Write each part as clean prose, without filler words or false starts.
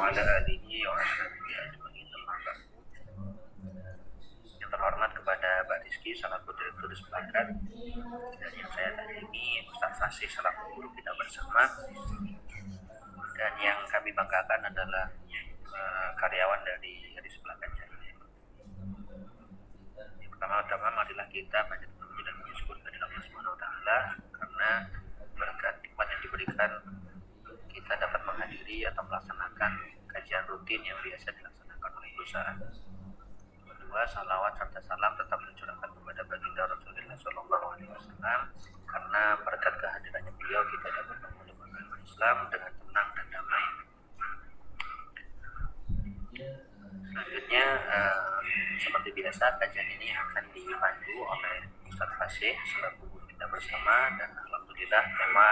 وعلى آله وأصحابه أجمعين. Yang terhormat kepada Pak Rizky selaku Direktur Sepakat, dan yang saya tandingi Ustaz Fasih selaku guru kita bersama, dan yang kami banggakan adalah karyawan dari Sepakat Jaya. Yang pertama-tama marilah kita banyak berpuji dan bersyukur kepada Allah Subhanahu wa taala karena berkat nikmat yang diberikan kita dapat menghadiri atau melaksanakan kajian rutin yang biasa dilaksanakan oleh perusahaan. Kedua, salawat serta salam tetap tercurahkan kepada baginda Rasulullah SAW, karena berkat kehadirannya beliau kita dapat memeluk agama Islam dengan tenang dan damai. Selanjutnya, seperti biasa kajian ini akan dipandu oleh Ustaz Fasih selaku guru kita bersama, dan alhamdulillah tema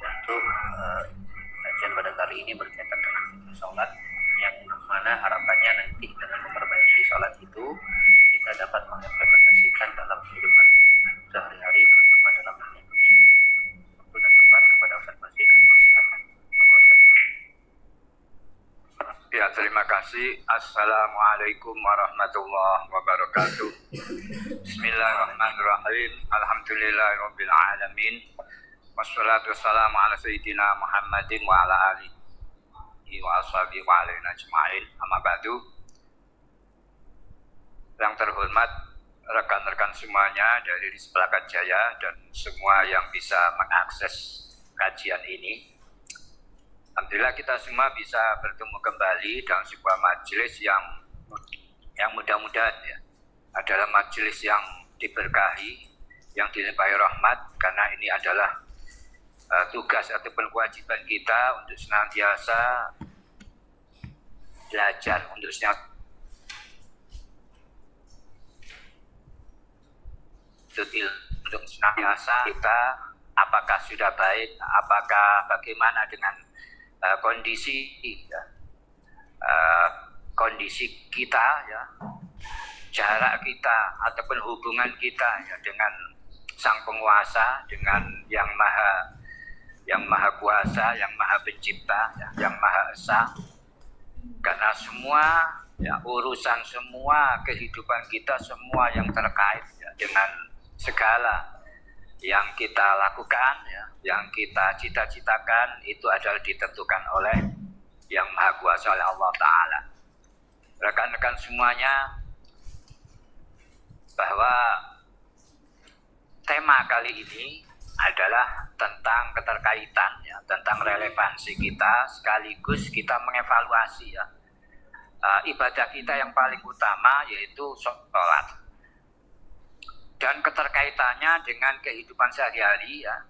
untuk kajian pada kali ini berkaitan dengan sholat, yang mana harapannya nanti dengan memperbaiki sholat itu kita dapat mengimplementasikan dalam kehidupan sehari-hari, terutama dalam Indonesia. Waktu dan tempat kepada Ustaz Fasih, kami silakan. Ya, terima kasih. Assalamualaikum warahmatullahi wabarakatuh. Bismillahirrahmanirrahim. Alhamdulillahirabbil alamin. Wassalatu wassalamu ala sayyidina Muhammadin wa ala alihi wa ashabihi wa alaina ajma'in. Amma ba'du. Yang terhormat rekan-rekan semuanya dari Sepakat Jaya dan semua yang bisa mengakses kajian ini. Alhamdulillah kita semua bisa bertemu kembali dalam sebuah majelis yang mudah-mudahan ya adalah majelis yang diberkahi, yang dilimpahi rahmat, karena ini adalah tugas ataupun kewajiban kita untuk senantiasa belajar, untuk senantiasa kita apakah sudah baik, apakah bagaimana dengan kondisi kita ya, jarak kita ataupun hubungan kita ya dengan Sang Penguasa, dengan yang maha kuasa, yang maha pencipta ya, yang maha esa. Karena semua ya, urusan semua kehidupan kita, semua yang terkait ya, dengan segala yang kita lakukan ya, yang kita cita-citakan itu adalah ditentukan oleh yang maha kuasa, oleh Allah Ta'ala. Rekan-rekan semuanya, bahwa tema kali ini adalah tentang keterkaitan ya, tentang relevansi kita, sekaligus kita mengevaluasi ya ibadah kita yang paling utama, yaitu sholat, dan keterkaitannya dengan kehidupan sehari-hari ya,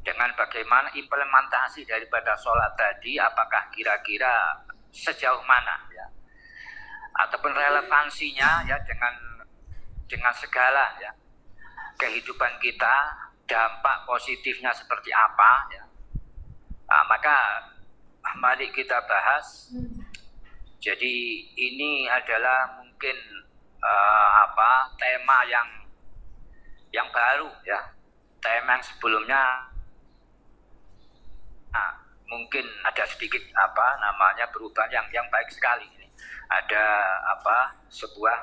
dengan bagaimana implementasi daripada sholat tadi, apakah kira-kira sejauh mana ya, ataupun relevansinya ya dengan segala ya kehidupan kita, dampak positifnya seperti apa ya. Maka mari kita bahas. Jadi ini adalah mungkin tema yang baru ya. Tema yang sebelumnya mungkin ada sedikit perubahan yang baik sekali ini. Ada sebuah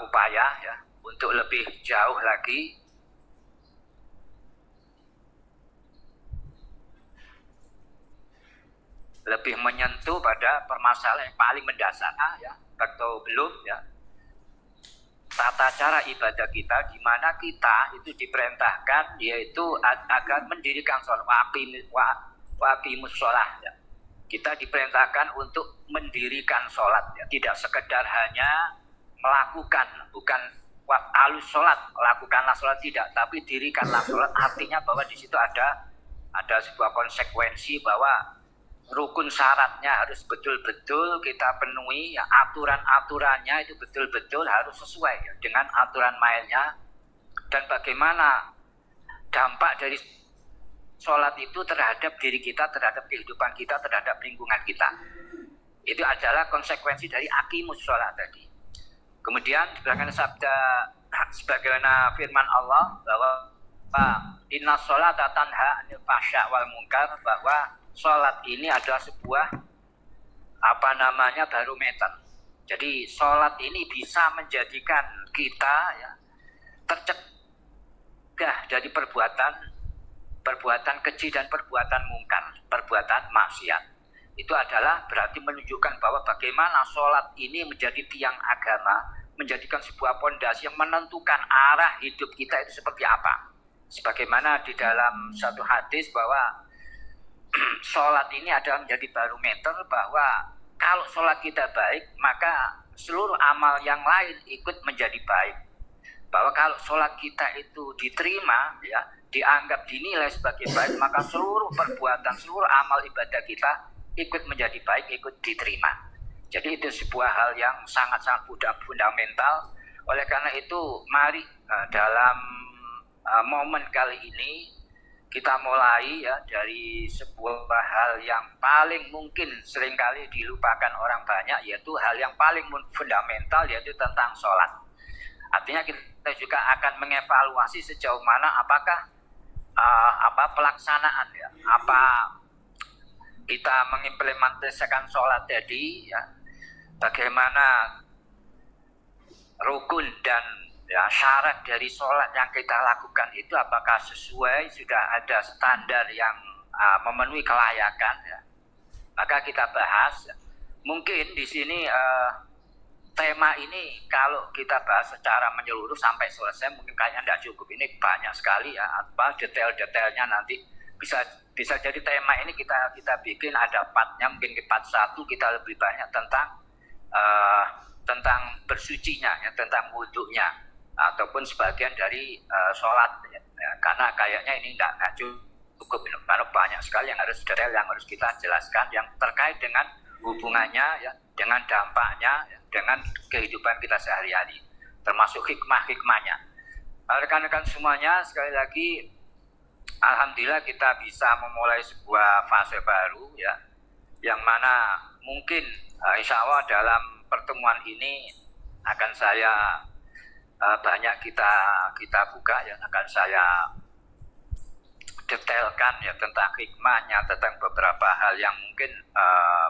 upaya ya untuk lebih jauh lagi lebih menyentuh pada permasalahan yang paling mendasar ya, atau belum ya, tata cara ibadah kita, di mana kita itu diperintahkan yaitu agar mendirikan sholat, waqimus sholat ya. Kita diperintahkan untuk mendirikan sholat ya, tidak sekedar hanya melakukan, bukan alus sholat, lakukanlah sholat, tidak, tapi dirikanlah sholat. Artinya bahwa di situ ada sebuah konsekuensi bahwa rukun syaratnya harus betul-betul kita penuhi ya, aturan-aturannya itu betul-betul harus sesuai ya, dengan aturan mainnya, dan bagaimana dampak dari sholat itu terhadap diri kita, terhadap kehidupan kita, terhadap lingkungan kita. Itu adalah konsekuensi dari aqimus sholat tadi. Kemudian sebagaimana sabda, sebagaimana firman Allah bahwa inna sholata tanha anil fahsya wal munkar, bahwa sholat ini adalah sebuah barometer. Jadi sholat ini bisa menjadikan kita ya tercegah dari perbuatan keji dan perbuatan mungkar, perbuatan maksiat. Itu adalah berarti menunjukkan bahwa bagaimana sholat ini menjadi tiang agama, menjadikan sebuah pondasi yang menentukan arah hidup kita itu seperti apa. Sebagaimana di dalam satu hadis bahwa sholat ini adalah menjadi barometer bahwa kalau sholat kita baik, maka seluruh amal yang lain ikut menjadi baik. Bahwa kalau sholat kita itu diterima, ya, dianggap dinilai sebagai baik, maka seluruh perbuatan, seluruh amal ibadah kita ikut menjadi baik, ikut diterima. Jadi itu sebuah hal yang sangat-sangat fundamental. Oleh karena itu, mari dalam momen kali ini kita mulai ya dari sebuah hal yang paling mungkin seringkali dilupakan orang banyak, yaitu hal yang paling fundamental, yaitu tentang sholat. Artinya kita juga akan mengevaluasi sejauh mana apakah pelaksanaan ya, apa kita mengimplementasikan sholat tadi ya, bagaimana rukun dan ya, syarat dari sholat yang kita lakukan itu apakah sesuai, sudah ada standar yang memenuhi kelayakan ya. Maka kita bahas ya. Mungkin di sini tema ini kalau kita bahas secara menyeluruh sampai selesai mungkin kayaknya tidak cukup. Ini banyak sekali ya, detail-detailnya nanti bisa jadi tema ini kita bikin ada partnya, mungkin di part 1 kita lebih banyak tentang bersucinya ya, tentang wudhunya ataupun sebagian dari sholat ya. Karena kayaknya ini tidak cukup karena banyak sekali yang harus detail yang harus kita jelaskan yang terkait dengan hubungannya ya, dengan dampaknya ya, dengan kehidupan kita sehari-hari, termasuk hikmah-hikmahnya. Rekan-rekan semuanya, sekali lagi alhamdulillah kita bisa memulai sebuah fase baru ya, yang mana mungkin insya Allah dalam pertemuan ini akan saya banyak kita buka ya, akan saya detailkan ya tentang hikmahnya, tentang beberapa hal yang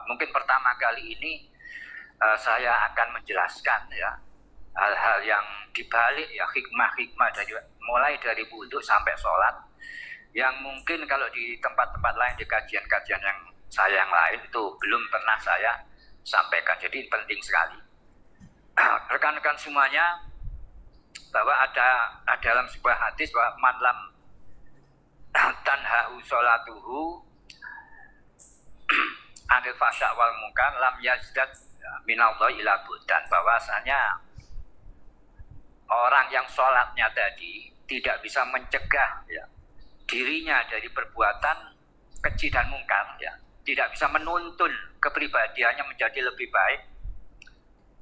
mungkin pertama kali ini saya akan menjelaskan ya hal-hal yang dibalik ya hikmah-hikmah mulai dari wudhu sampai sholat yang mungkin kalau di tempat-tempat lain, di kajian-kajian yang lain itu belum pernah saya sampaikan. Jadi penting sekali rekan-rekan semuanya, bahwa ada dalam sebuah hadis bahwa man lam tanhahu sholatuhu anil fasya wal munkar lam yazdad minallahi ila budan. Bahwasanya orang yang sholatnya tadi tidak bisa mencegah ya, dirinya dari perbuatan keji dan mungkar ya, tidak bisa menuntun kepribadiannya menjadi lebih baik.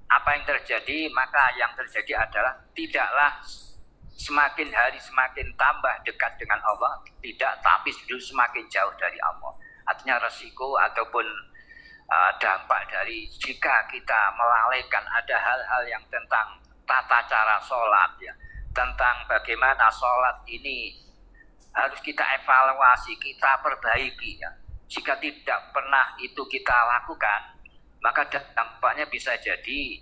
Apa yang terjadi? Maka yang terjadi adalah tidaklah semakin hari semakin tambah dekat dengan Allah, tidak, tapi justru semakin jauh dari Allah. Artinya resiko ataupun dampak dari jika kita melalaikan ada hal-hal yang tentang tata cara sholat ya, tentang bagaimana sholat ini harus kita evaluasi, kita perbaiki ya. Jika tidak pernah itu kita lakukan, maka dampaknya bisa jadi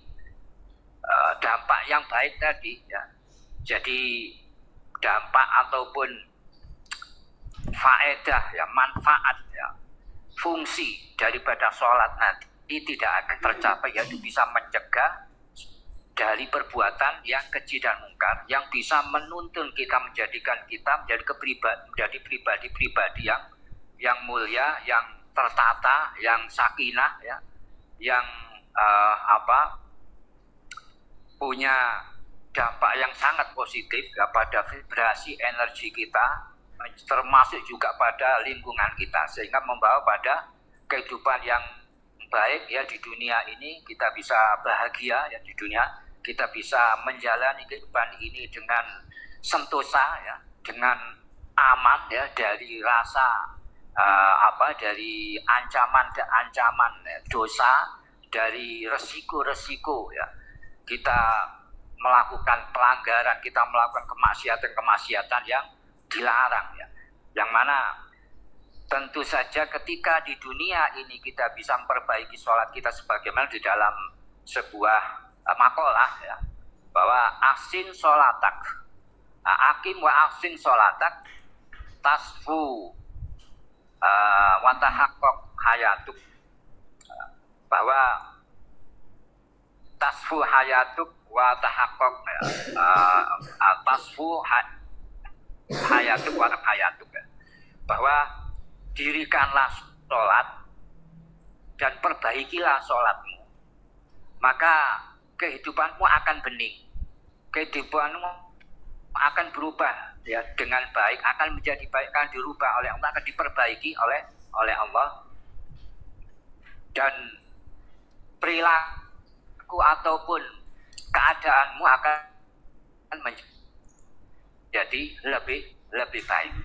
dampak yang baik tadi ya. Jadi dampak ataupun faedah ya, manfaat ya, fungsi daripada sholat nanti tidak akan tercapai, yaitu bisa mencegah dari perbuatan yang keji dan mungkar, yang bisa menuntun kita, menjadikan kita menjadi pribadi-pribadi yang mulia, yang tertata, yang sakinah ya, yang punya dampak yang sangat positif ya, pada vibrasi energi kita, termasuk juga pada lingkungan kita, sehingga membawa pada kehidupan yang baik ya di dunia ini. Kita bisa bahagia ya di dunia, kita bisa menjalani kehidupan ini dengan sentosa ya, dengan aman ya dari rasa dari ancaman ya, dosa, dari resiko-resiko ya, kita melakukan pelanggaran, kita melakukan kemaksiatan yang dilarang ya, yang mana tentu saja ketika di dunia ini kita bisa memperbaiki sholat kita sebagaimana di dalam sebuah makalah ya, bahwa ahsin sholatak, akim wa ahsin sholatak tasfu wa tahaqqaq hayatuk, bahwa tasfu hayatuk wa tahaqqaq tasfu hayatuk wa hayatuk, bahwa dirikanlah sholat dan perbaikilah sholatmu, maka kehidupanmu akan bening, kehidupanmu akan berubah ya dengan baik, akan menjadi baik, akan dirubah oleh Allah, akan diperbaiki oleh Allah, dan perilaku ataupun keadaanmu akan menjadi lebih baik.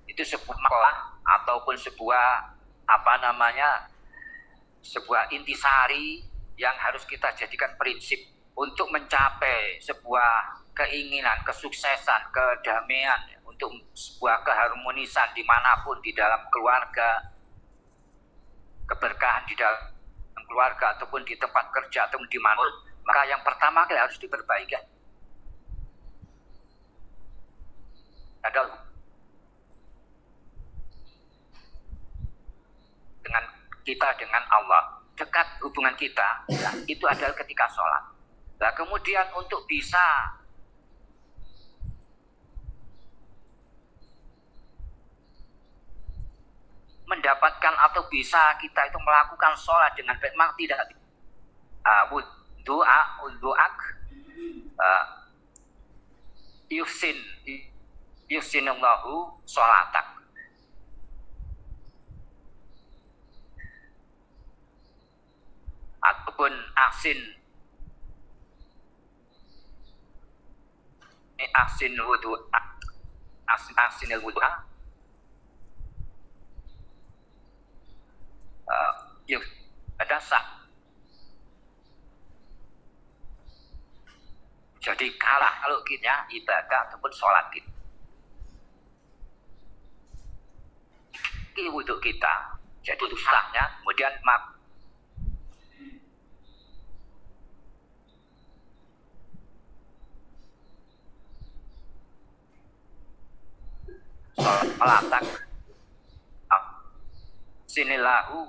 Itu sebuah makalah ataupun sebuah sebuah intisari yang harus kita jadikan prinsip untuk mencapai sebuah keinginan, kesuksesan, kedamaian, untuk sebuah keharmonisan dimanapun, di dalam keluarga, keberkahan di dalam keluarga ataupun di tempat kerja ataupun di mana. Maka yang pertama kali harus diperbaiki adalah dengan kita dengan Allah, dekat hubungan kita ya, itu adalah ketika sholat. Nah kemudian untuk bisa mendapatkan atau bisa kita itu melakukan sholat dengan baik, memang tidak wudu'ak yusinallahu sholatak, ataupun ahsinil wudu yuk ada sah. Jadi kalah kalau kita ibadah ataupun sholat kita, ini wudhu kita jadi sahnya, kemudian sholatak sinilahu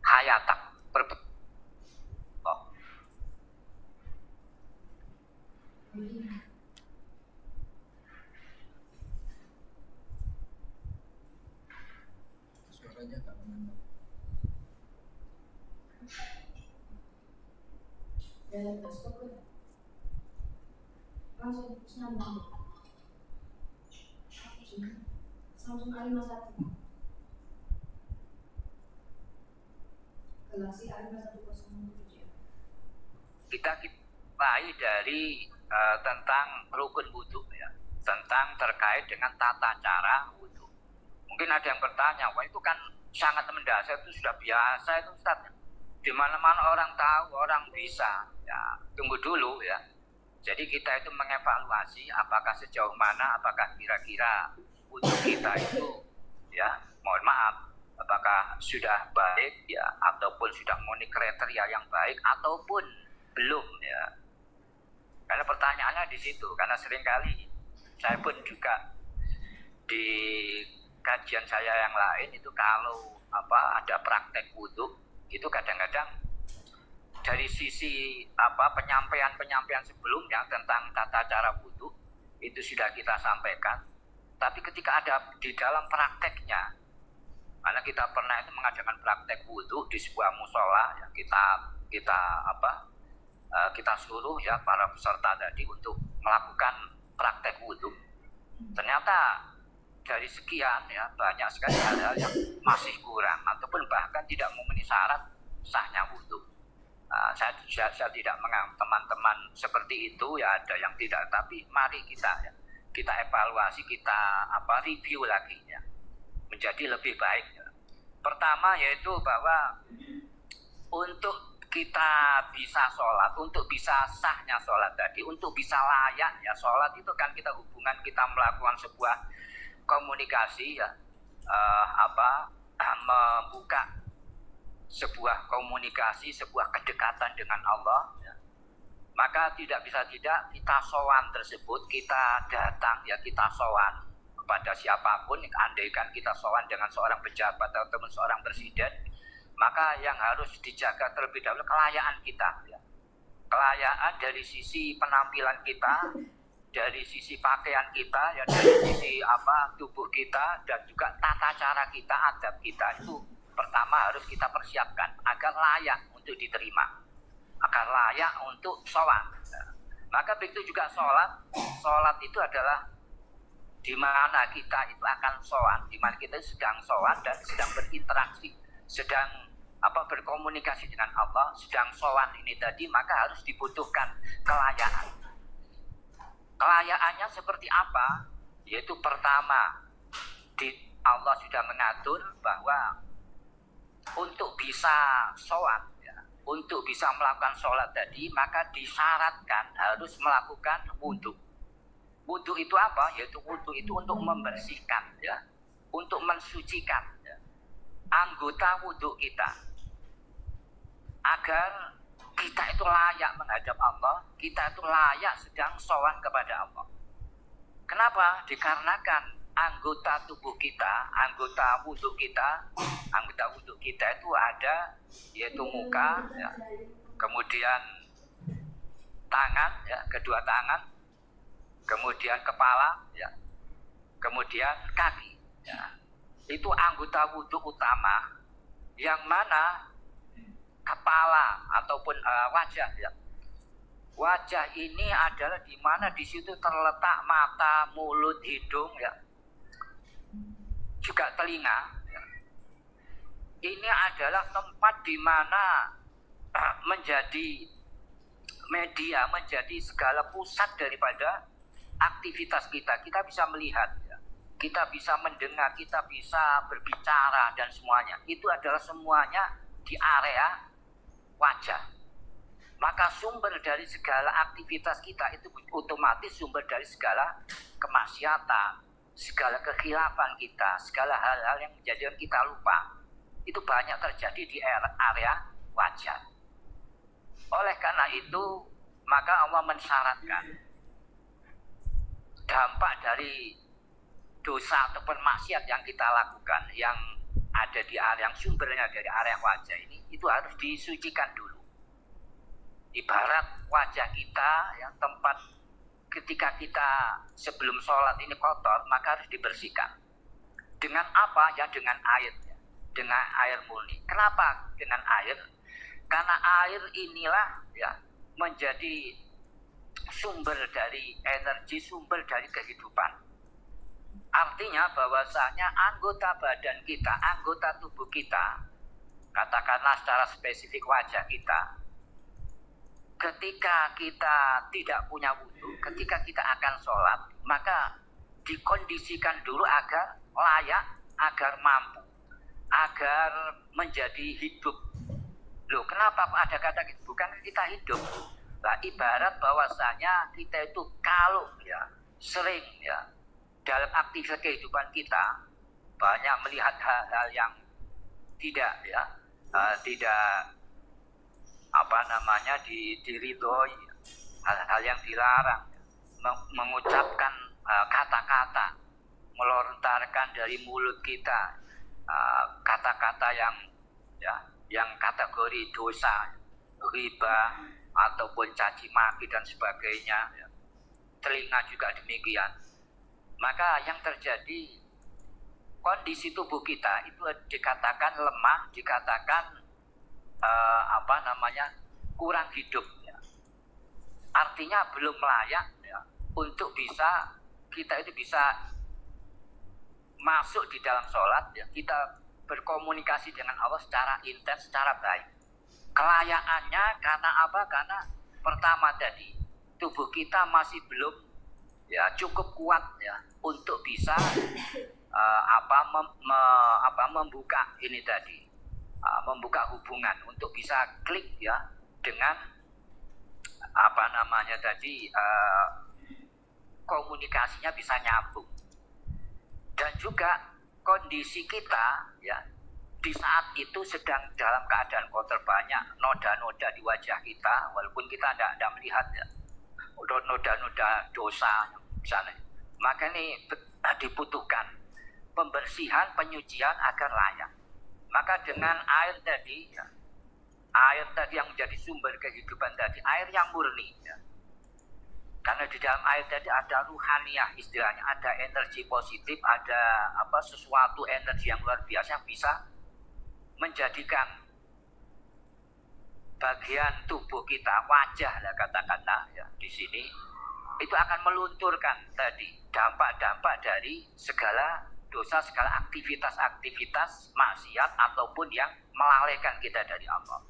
hayatak suaranya Kak Menang. Langsung nyambung. Samsung A51. Galaxy A5107. kita mulai dari tentang rukun wudhu ya, tentang terkait dengan tata cara wudhu. Mungkin ada yang bertanya, wah itu kan sangat mendasar, itu sudah biasa itu Ustaz. Di mana-mana orang tahu, orang bisa. Ya, tunggu dulu ya. Jadi kita itu mengevaluasi apakah sejauh mana, apakah kira-kira wudhu kita itu ya, mohon maaf, apakah sudah baik ya, ataupun sudah memenuhi kriteria yang baik ataupun belum ya. Karena pertanyaannya di situ, karena seringkali saya pun juga di kajian saya yang lain itu kalau ada praktek wudhu itu kadang-kadang dari sisi penyampaian sebelumnya tentang tata cara wudhu itu sudah kita sampaikan, tapi ketika ada di dalam prakteknya, karena kita pernah itu mengadakan praktek wudhu di sebuah musola ya, kita suruh ya para peserta tadi untuk melakukan praktek wudhu. Ternyata dari sekian ya banyak sekali hal-hal yang masih kurang ataupun bahkan tidak memenuhi syarat sahnya wudhu. Saya tidak menganggap teman-teman seperti itu ya, ada yang tidak, tapi mari kita evaluasi, kita review lagi ya, menjadi lebih baik ya. Pertama yaitu bahwa untuk kita bisa sholat, untuk bisa sahnya sholat tadi, untuk bisa layak ya sholat itu kan kita hubungan, kita melakukan sebuah komunikasi ya, membuka sebuah komunikasi, sebuah kedekatan dengan Allah ya. Maka tidak bisa tidak kita sowan tersebut, kita datang ya, kita sowan kepada siapapun. Andaikan kita sowan dengan seorang pejabat atau seorang presiden, maka yang harus dijaga terlebih dahulu kelayaan kita ya. Kelayaan dari sisi penampilan kita, dari sisi pakaian kita ya, dari sisi tubuh kita, dan juga tata cara kita, adab kita itu pertama harus kita persiapkan agar layak untuk diterima, agar layak untuk sholat. Maka begitu juga sholat. Sholat itu adalah di mana kita itu akan sholat, di mana kita sedang sholat dan sedang berinteraksi, sedang berkomunikasi dengan Allah, sedang sholat ini tadi, maka harus dibutuhkan kelayaan. Kelayaannya seperti apa? Yaitu pertama, Allah sudah mengatur bahwa untuk bisa sholat ya, untuk bisa melakukan sholat tadi, maka disyaratkan harus melakukan wudhu. Wudhu itu apa? Yaitu wudhu itu untuk membersihkan ya, untuk mensucikan ya, anggota wudhu kita, agar kita itu layak menghadap Allah, kita itu layak sedang sholat kepada Allah. Kenapa? Dikarenakan anggota tubuh kita, anggota wudhu kita itu ada, yaitu muka ya, kemudian tangan ya, kedua tangan, kemudian kepala ya, kemudian kaki ya. Itu anggota wudhu utama, yang mana kepala ataupun wajah ya. Wajah ini adalah di mana di situ terletak mata, mulut, hidung ya, juga telinga ya. Ini adalah tempat di mana menjadi media, menjadi segala pusat daripada aktivitas kita. Kita bisa melihat ya, kita bisa mendengar, kita bisa berbicara, dan semuanya itu adalah semuanya di area wajah. Maka sumber dari segala aktivitas kita itu otomatis sumber dari segala kemaksiatan, segala kekhilafan kita, segala hal-hal yang menjadikan kita lupa, itu banyak terjadi di area wajah. Oleh karena itu, maka Allah mensyaratkan dampak dari dosa ataupun maksiat yang kita lakukan, yang ada di area, yang sumbernya dari area wajah ini, itu harus disucikan dulu. Ibarat wajah kita yang tempat ketika kita sebelum sholat ini kotor, maka harus dibersihkan. Dengan apa? Ya dengan air ya. Dengan air murni. Kenapa dengan air? Karena air inilah ya menjadi sumber dari energi, sumber dari kehidupan. Artinya bahwasanya anggota badan kita, anggota tubuh kita, katakanlah secara spesifik wajah kita, ketika kita tidak punya wudhu, ketika kita akan sholat, maka dikondisikan dulu agar layak, agar mampu, agar menjadi hidup. Loh, kenapa ada kata gitu? Bukan kita hidup. Nah, ibarat bahwasanya kita itu kalau ya sering ya dalam aktivitas kehidupan kita banyak melihat hal-hal yang tidak ya tidak diridhoi, hal-hal yang dilarang, mengucapkan kata-kata, melontarkan dari mulut kita kata-kata yang kategori dosa, riba ataupun caci maki dan sebagainya ya. Telinga juga demikian. Maka yang terjadi, kondisi tubuh kita itu dikatakan lemah, dikatakan kurang hidup ya. Artinya belum layak ya, untuk kita itu bisa masuk di dalam sholat ya, kita berkomunikasi dengan Allah secara intens, secara baik. Kelayaannya karena apa? Karena pertama tadi tubuh kita masih belum ya cukup kuat ya untuk bisa membuka ini tadi, membuka hubungan untuk bisa klik ya dengan komunikasinya bisa nyambung. Dan juga kondisi kita ya di saat itu sedang dalam keadaan kotor, banyak noda-noda di wajah kita, walaupun kita tidak melihat ya, noda-noda dosa misalnya. Maka ini dibutuhkan pembersihan, penyucian agar layak. Maka dengan air tadi ya, air tadi yang menjadi sumber kehidupan tadi, air yang murni ya. Karena di dalam air tadi ada ruhaniyah istilahnya, ada energi positif, ada sesuatu energi yang luar biasa yang bisa menjadikan bagian tubuh kita, wajah lah katakanlah ya di sini, itu akan melunturkan tadi dampak-dampak dari segala dosa, segala aktivitas-aktivitas maksiat ataupun yang melalaikan kita dari Allah.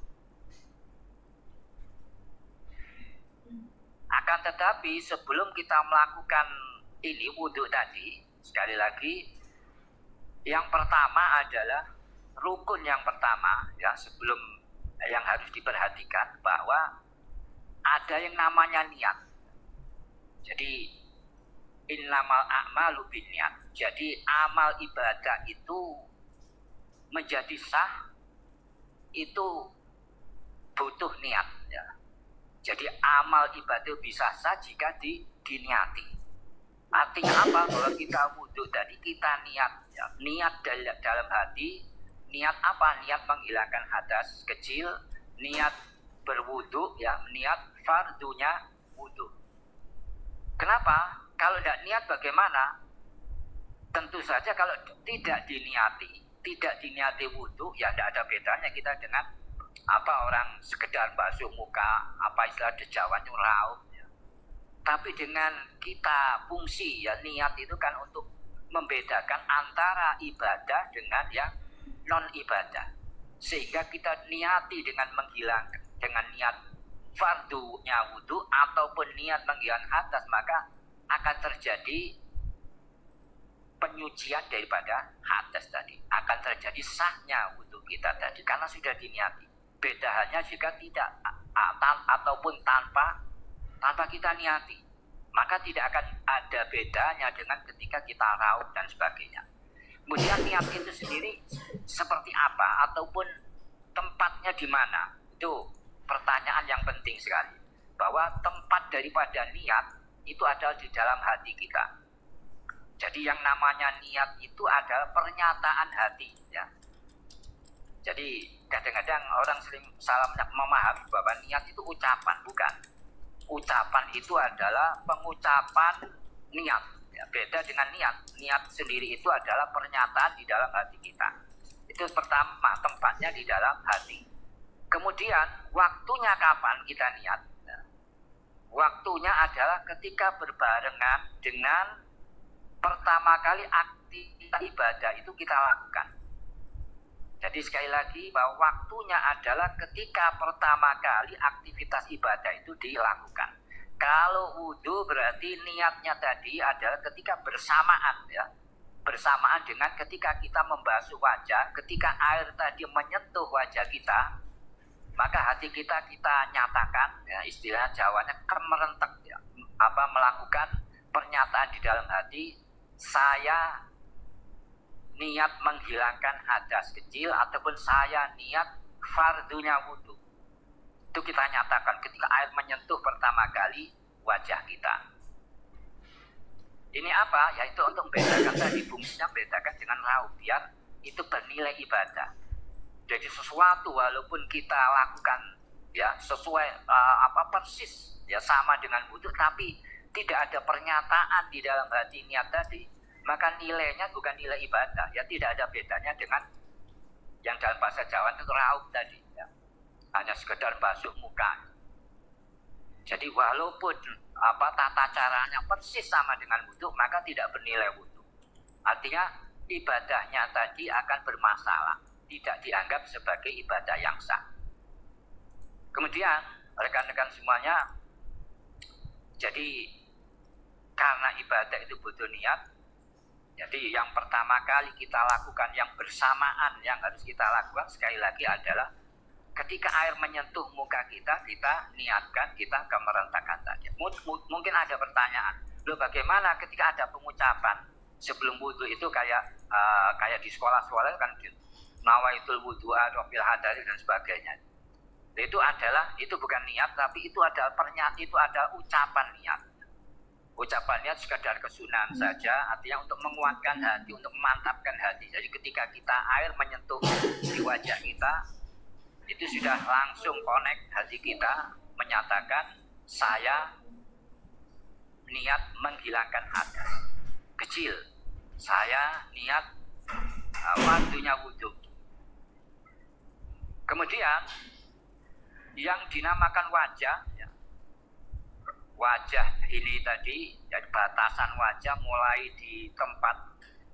Akan tetapi sebelum kita melakukan ini wudhu tadi, sekali lagi yang pertama adalah rukun yang pertama ya, sebelum yang harus diperhatikan bahwa ada yang namanya niat. Jadi innamal a'malu binniyat. Jadi amal ibadah itu menjadi sah itu butuh niat ya. Jadi amal ibadah bisa sah jika diniati. Artinya apa? Bahwa kita wudhu tadi kita niat ya. Niat dalam hati. Niat apa? Niat menghilangkan hadas kecil. Niat berwudhu ya. Niat fardunya wudhu. Kenapa? Kalau tidak niat bagaimana? Tentu saja kalau tidak diniati wudhu ya tidak ada bedanya kita dengan orang sekedar basuh muka, istilah Jawa itu raup ya. Tapi dengan kita fungsi ya, niat itu kan untuk membedakan antara ibadah dengan yang non ibadah, sehingga kita niati dengan menghilangkan, dengan niat fardunya wudhu ataupun niat menghilangkan hadas, maka akan terjadi penyucian daripada hadas tadi, akan terjadi sahnya wudhu kita tadi karena sudah diniati. Beda halnya jika tidak ataupun tanpa kita niati, maka tidak akan ada bedanya dengan ketika kita raup dan sebagainya. Kemudian niat itu sendiri seperti apa ataupun tempatnya di mana, itu pertanyaan yang penting sekali. Bahwa tempat daripada niat itu adalah di dalam hati kita. Jadi yang namanya niat itu adalah pernyataan hati ya. Jadi kadang-kadang orang sering salah memahami bahwa niat itu ucapan, bukan. Ucapan itu adalah pengucapan niat ya, beda dengan niat. Niat sendiri itu adalah pernyataan di dalam hati kita. Itu pertama, tempatnya di dalam hati. Kemudian waktunya kapan kita niat ya. Waktunya adalah ketika berbarengan dengan pertama kali aktivitas ibadah itu kita lakukan. Jadi sekali lagi bahwa waktunya adalah ketika pertama kali aktivitas ibadah itu dilakukan. Kalau wudhu berarti niatnya tadi adalah ketika bersamaan ya. Bersamaan dengan ketika kita membasuh wajah, ketika air tadi menyentuh wajah kita, maka hati kita nyatakan ya, istilah Jawanya kemerentek ya, melakukan pernyataan di dalam hati, saya niat menghilangkan hadas kecil ataupun saya niat fardunya wudhu. Itu kita nyatakan ketika air menyentuh pertama kali wajah kita. Ini apa? Yaitu untuk membedakan tadi, fungsinya membedakan dengan raup, biar itu bernilai ibadah. Jadi sesuatu walaupun kita lakukan ya sesuai persis ya sama dengan wudhu, tapi tidak ada pernyataan di dalam hati niat tadi, maka nilainya bukan nilai ibadah ya, tidak ada bedanya dengan yang dalam bahasa Jawa itu raup tadi ya. Hanya sekedar basuh muka. Jadi walaupun tata caranya persis sama dengan wudhu, maka tidak bernilai wudhu. Artinya ibadahnya tadi akan bermasalah, tidak dianggap sebagai ibadah yang sah. Kemudian rekan-rekan semuanya, jadi karena ibadah itu butuh niat Jadi yang pertama kali kita lakukan yang bersamaan yang harus kita lakukan sekali lagi adalah ketika air menyentuh muka kita, kita niatkan kita ke merentangkan tadi. Mungkin ada pertanyaan, loh bagaimana ketika ada pengucapan sebelum wudhu itu kayak di sekolah-sekolah kan nawaitul wudhu'a fil hadari dan sebagainya. Itu bukan niat, tapi itu ada ucapan niat. Ucapannya sekadar kesunahan saja, artinya untuk menguatkan hati, untuk memantapkan hati. Jadi ketika kita air menyentuh di wajah kita, itu sudah langsung connect hati kita, menyatakan saya niat menghilangkan hadas kecil. Saya niat waktunya wudhu. Kemudian yang dinamakan wajah, wajah ini tadi, jadi batasan wajah mulai di tempat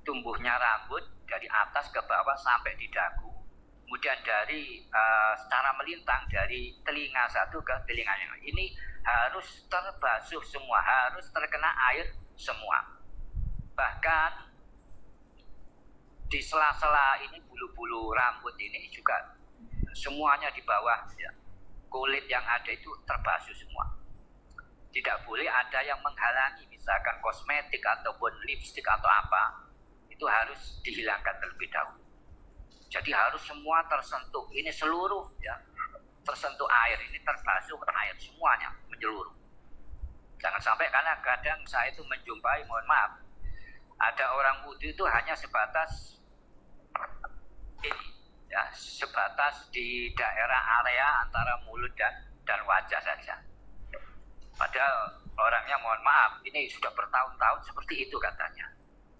tumbuhnya rambut dari atas ke bawah sampai di dagu, kemudian dari secara melintang dari telinga satu ke telinga yang lain. Ini harus terbasuh semua, harus terkena air semua. Bahkan di sela-sela ini bulu-bulu rambut ini juga semuanya di bawah ya, kulit yang ada itu terbasuh semua. Tidak boleh ada yang menghalangi, misalkan kosmetik ataupun lipstik atau apa, itu harus dihilangkan terlebih dahulu. Jadi harus semua tersentuh, ini seluruh ya, tersentuh air, ini terbasuh air semuanya menyeluruh. Jangan sampai, karena kadang saya itu menjumpai, mohon maaf, ada orang wudhu itu hanya sebatas ini ya, sebatas di daerah area antara mulut dan wajah saja. Padahal orangnya mohon maaf, ini sudah bertahun-tahun seperti itu katanya.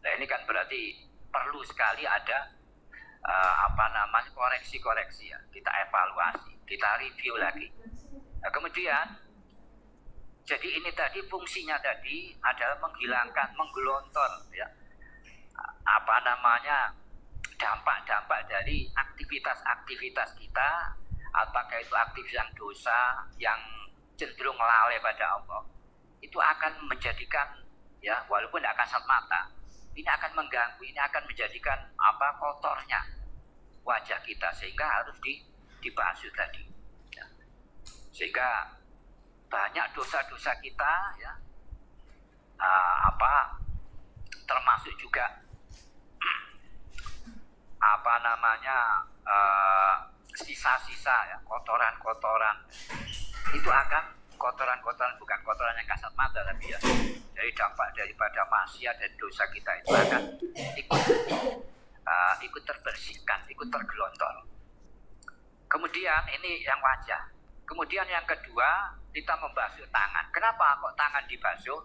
Nah ini kan berarti perlu sekali ada koreksi-koreksi ya. Kita evaluasi, kita review lagi. Nah, kemudian, jadi ini tadi fungsinya tadi adalah menghilangkan, menggelontor ya, dampak-dampak dari aktivitas-aktivitas kita, apakah itu aktivitas yang dosa, yang cenderung lalai pada Allah, itu akan menjadikan ya, walaupun tidak kasat mata, ini akan mengganggu, ini akan menjadikan kotornya wajah kita, sehingga harus dibasuh tadi ya. Sehingga banyak dosa-dosa kita ya, termasuk juga sisa-sisa ya, kotoran-kotoran itu akan, kotoran-kotoran bukan kotoran yang kasat mata tapi ya, dari dampak daripada maksiat dan dosa kita itu akan ikut terbersihkan, ikut tergelontor. Kemudian ini yang wajah. Kemudian yang kedua, kita membasuh tangan. Kenapa kok tangan dibasuh?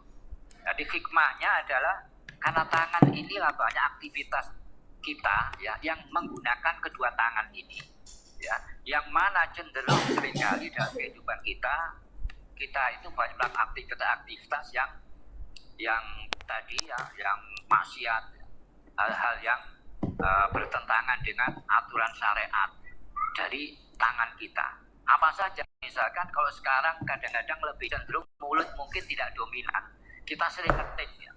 Jadi hikmahnya adalah karena tangan inilah banyak aktivitas kita ya, yang menggunakan kedua tangan ini ya, yang mana cenderung seringkali dalam kehidupan kita itu banyak aktivitas yang tadi ya, yang maksiat, hal-hal yang bertentangan dengan aturan syariat dari tangan kita. Apa saja? Misalkan kalau sekarang kadang-kadang lebih cenderung mulut mungkin tidak dominan. Kita sering ngetik ya,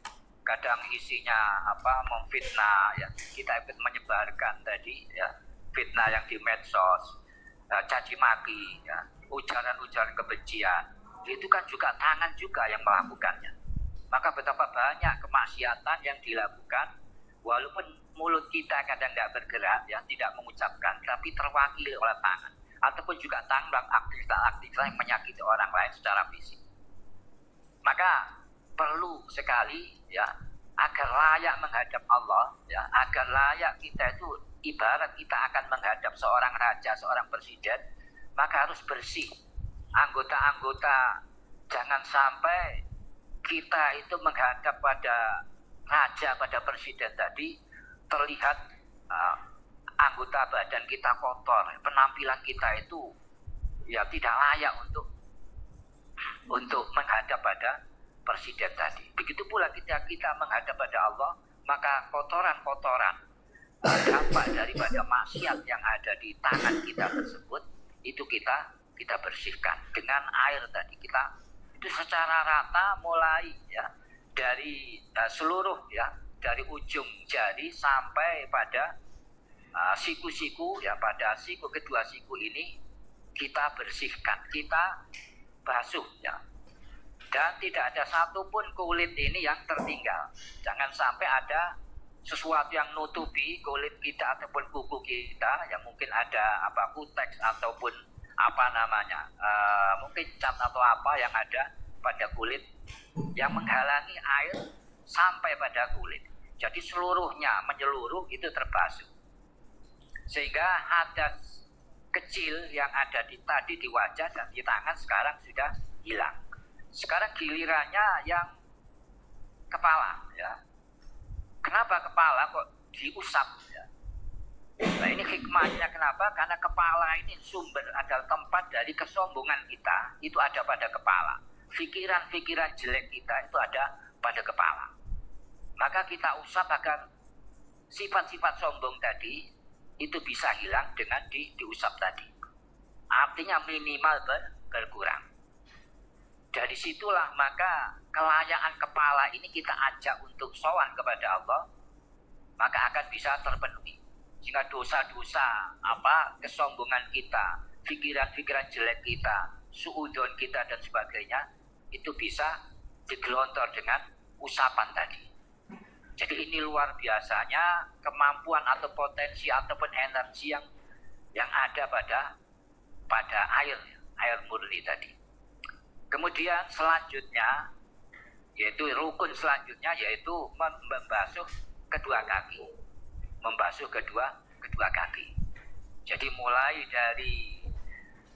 kadang isinya memfitnah ya, kita ikut menyebarkan tadi ya, fitnah yang di medsos, caci maki ya, ujaran-ujaran kebencian, itu kan juga tangan juga yang melakukannya. Maka betapa banyak kemaksiatan yang dilakukan walaupun mulut kita kadang tidak bergerak ya, tidak mengucapkan, tapi terwakili oleh tangan, ataupun juga tangan dalam aktivitas-aktivitas yang menyakiti orang lain secara fisik. Maka perlu sekali ya, agar layak menghadap Allah ya, agar layak kita itu ibarat kita akan menghadap seorang raja, seorang presiden, maka harus bersih anggota-anggota. Jangan sampai kita itu menghadap pada raja, pada presiden tadi, terlihat anggota badan kita kotor, penampilan kita itu ya tidak layak untuk menghadap pada presiden tadi. Begitu pula kita menghadap pada Allah, maka kotoran-kotoran dampak daripada maksiat yang ada di tangan kita tersebut itu kita bersihkan dengan air tadi. Kita itu secara rata mulai ya, dari seluruh ya, dari ujung jari sampai pada siku-siku ya, pada siku kedua siku ini kita bersihkan, kita basuh ya. Dan tidak ada satupun kulit ini yang tertinggal. Jangan sampai ada sesuatu yang nutupi kulit kita ataupun kuku kita, yang mungkin ada kuteks ataupun mungkin cat atau apa yang ada pada kulit yang menghalangi air sampai pada kulit. Jadi seluruhnya menyeluruh itu terbasuh. Sehingga hadas kecil yang ada tadi di wajah dan di tangan sekarang sudah hilang. Sekarang gilirannya yang kepala ya. Kenapa kepala kok diusap ya? Nah ini hikmahnya kenapa? Karena kepala ini sumber adalah tempat dari kesombongan kita, itu ada pada kepala. Pikiran-pikiran jelek kita itu ada pada kepala. Maka kita usap agar sifat-sifat sombong tadi itu bisa hilang dengan diusap tadi. Artinya minimal berkurang. Dari situlah maka kelayakan kepala ini kita ajak untuk sowan kepada Allah, maka akan bisa terpenuhi. Sehingga dosa-dosa kesombongan kita, pikiran-pikiran jelek kita, suudzon kita dan sebagainya itu bisa digelontor dengan usapan tadi. Jadi ini luar biasanya kemampuan atau potensi ataupun energi yang ada pada air murni tadi. Kemudian selanjutnya yaitu rukun selanjutnya yaitu membasuh kedua kaki. Membasuh kedua kaki. Jadi mulai dari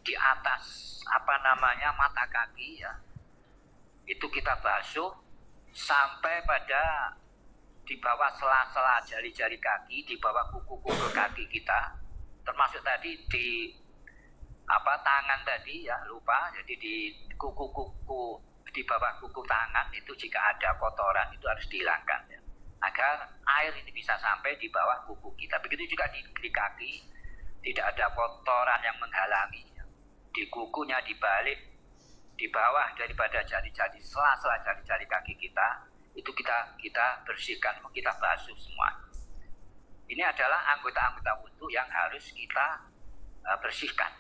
di atas mata kaki ya. Itu kita basuh sampai pada di bawah sela-sela jari-jari kaki, di bawah kuku-kuku kaki kita, termasuk tadi di tangan tadi ya, lupa. Jadi di kuku-kuku, di bawah kuku tangan itu jika ada kotoran itu harus dihilangkan ya, agar air ini bisa sampai di bawah kuku kita. Begitu juga di kaki, tidak ada kotoran yang menghalangi ya. Di kukunya dibalik, di bawah daripada jari-jari, sela-sela jari-jari kaki kita itu kita bersihkan, kita basuh semua. Ini adalah anggota-anggota wudhu yang harus kita bersihkan.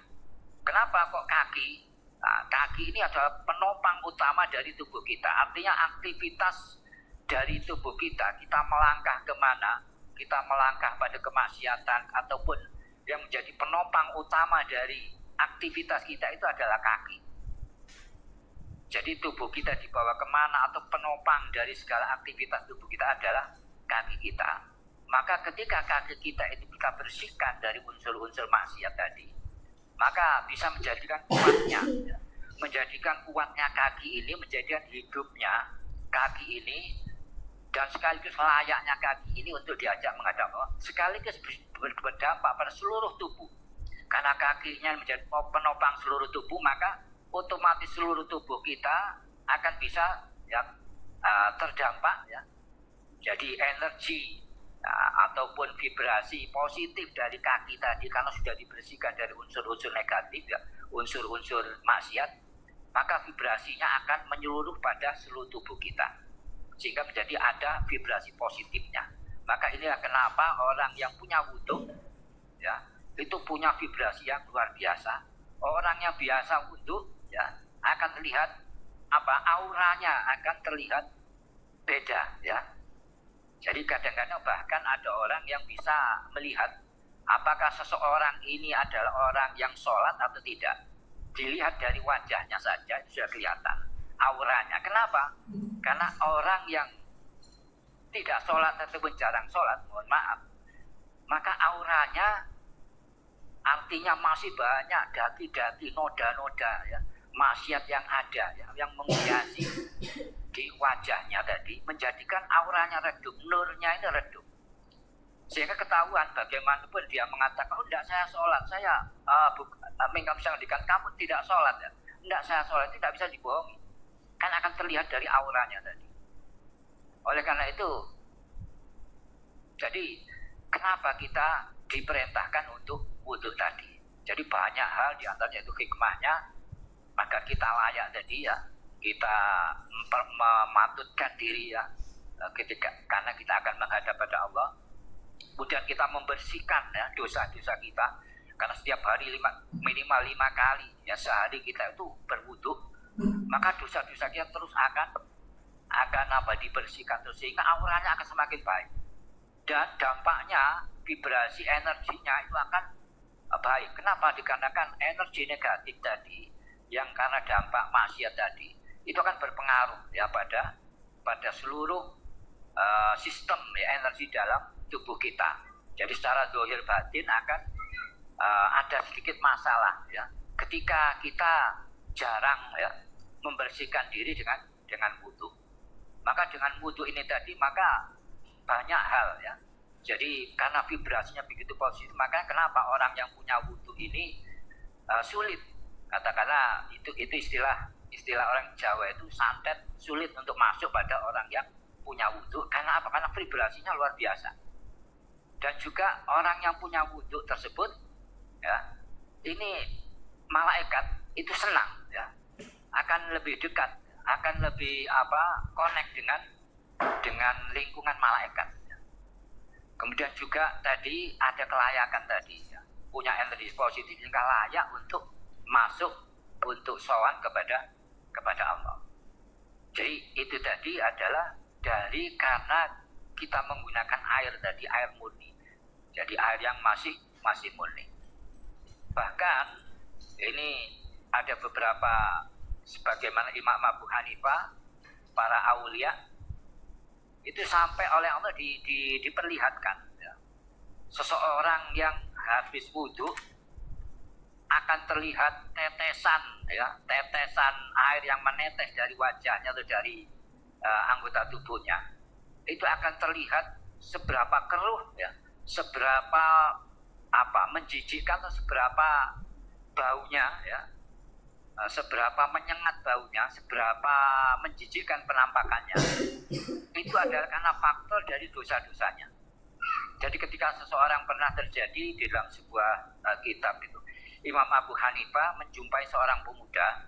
Kenapa kok kaki? Nah, kaki ini adalah penopang utama dari tubuh kita. Artinya aktivitas dari tubuh kita melangkah kemana, kita melangkah pada kemaksiatan ataupun yang menjadi penopang utama dari aktivitas kita itu adalah kaki. Jadi tubuh kita dibawa kemana atau penopang dari segala aktivitas tubuh kita adalah kaki kita. Maka ketika kaki kita itu kita bersihkan dari unsur-unsur maksiat tadi, maka bisa menjadikan kuatnya kaki ini, menjadikan hidupnya kaki ini, dan sekaligus layaknya kaki ini untuk diajak menghadap Allah, sekaligus berdampak pada seluruh tubuh. Karena kakinya menjadi penopang seluruh tubuh, maka otomatis seluruh tubuh kita akan bisa terdampak ya. Jadi energi ataupun vibrasi positif dari kaki tadi karena sudah dibersihkan dari unsur-unsur negatif ya, unsur-unsur maksiat, maka vibrasinya akan menyeluruh pada seluruh tubuh kita sehingga menjadi ada vibrasi positifnya. Maka inilah kenapa orang yang punya wudhu ya itu punya vibrasi yang luar biasa. Orang yang biasa wudhu ya akan terlihat auranya akan terlihat beda ya. Jadi kadang-kadang bahkan ada orang yang bisa melihat apakah seseorang ini adalah orang yang sholat atau tidak. Dilihat dari wajahnya saja itu sudah kelihatan auranya. Kenapa? Karena orang yang tidak sholat ataupun jarang sholat, mohon maaf, maka auranya artinya masih banyak dati-dati, noda-noda ya, maksiat yang ada ya, yang menghiasi di wajahnya tadi, menjadikan auranya redup, nurnya ini redup. Sehingga ketahuan bagaimanapun dia mengatakan, oh tidak saya sholat, saya mengaminkan kamu tidak sholat ya, tidak saya sholat, tidak bisa dibohongi, kan akan terlihat dari auranya tadi. Oleh karena itu, jadi kenapa kita diperintahkan untuk wudhu tadi? Jadi banyak hal diantaranya itu hikmahnya, maka kita layak tadi ya, kita mematutkan diri ya karena kita akan menghadap pada Allah. Kemudian kita membersihkan ya dosa-dosa kita, karena setiap hari minimal 5 kali ya sehari kita itu berwudu, maka dosa-dosa kita terus akan dibersihkan terus, sehingga auranya akan semakin baik, dan dampaknya vibrasi energinya itu akan baik. Kenapa? Dikarenakan energi negatif tadi yang karena dampak maksiat tadi itu akan berpengaruh ya pada seluruh sistem ya, energi dalam tubuh kita. Jadi secara zahir batin akan ada sedikit masalah ya ketika kita jarang ya membersihkan diri dengan wudu. Maka dengan wudu ini tadi maka banyak hal ya. Jadi karena vibrasinya begitu positif, maka kenapa orang yang punya wudu ini sulit, katakanlah itu istilah orang Jawa itu santet, sulit untuk masuk pada orang yang punya wudu. Karena apa? Karena vibrasinya luar biasa. Dan juga orang yang punya wudu tersebut ya, ini malaikat itu senang ya, akan lebih dekat, akan lebih connect dengan lingkungan malaikat. Kemudian juga tadi ada kelayakan tadi ya, punya energi positif sehingga layak untuk masuk, untuk sowan kepada Allah. Jadi itu tadi adalah karena kita menggunakan air tadi, air murni. Jadi air yang masih murni. Bahkan ini ada beberapa, sebagaimana Imam Abu Hanifah, para aulia itu sampai oleh Allah diperlihatkan ya. Seseorang yang habis wudu akan terlihat tetesan air yang menetes dari wajahnya atau dari anggota tubuhnya. Itu akan terlihat seberapa keruh ya, seberapa menjijikkan atau seberapa baunya ya, seberapa menyengat baunya, seberapa menjijikkan penampakannya. Itu adalah karena faktor dari dosa-dosanya. Jadi ketika seseorang pernah terjadi di dalam sebuah kitab itu, Imam Abu Hanifah menjumpai seorang pemuda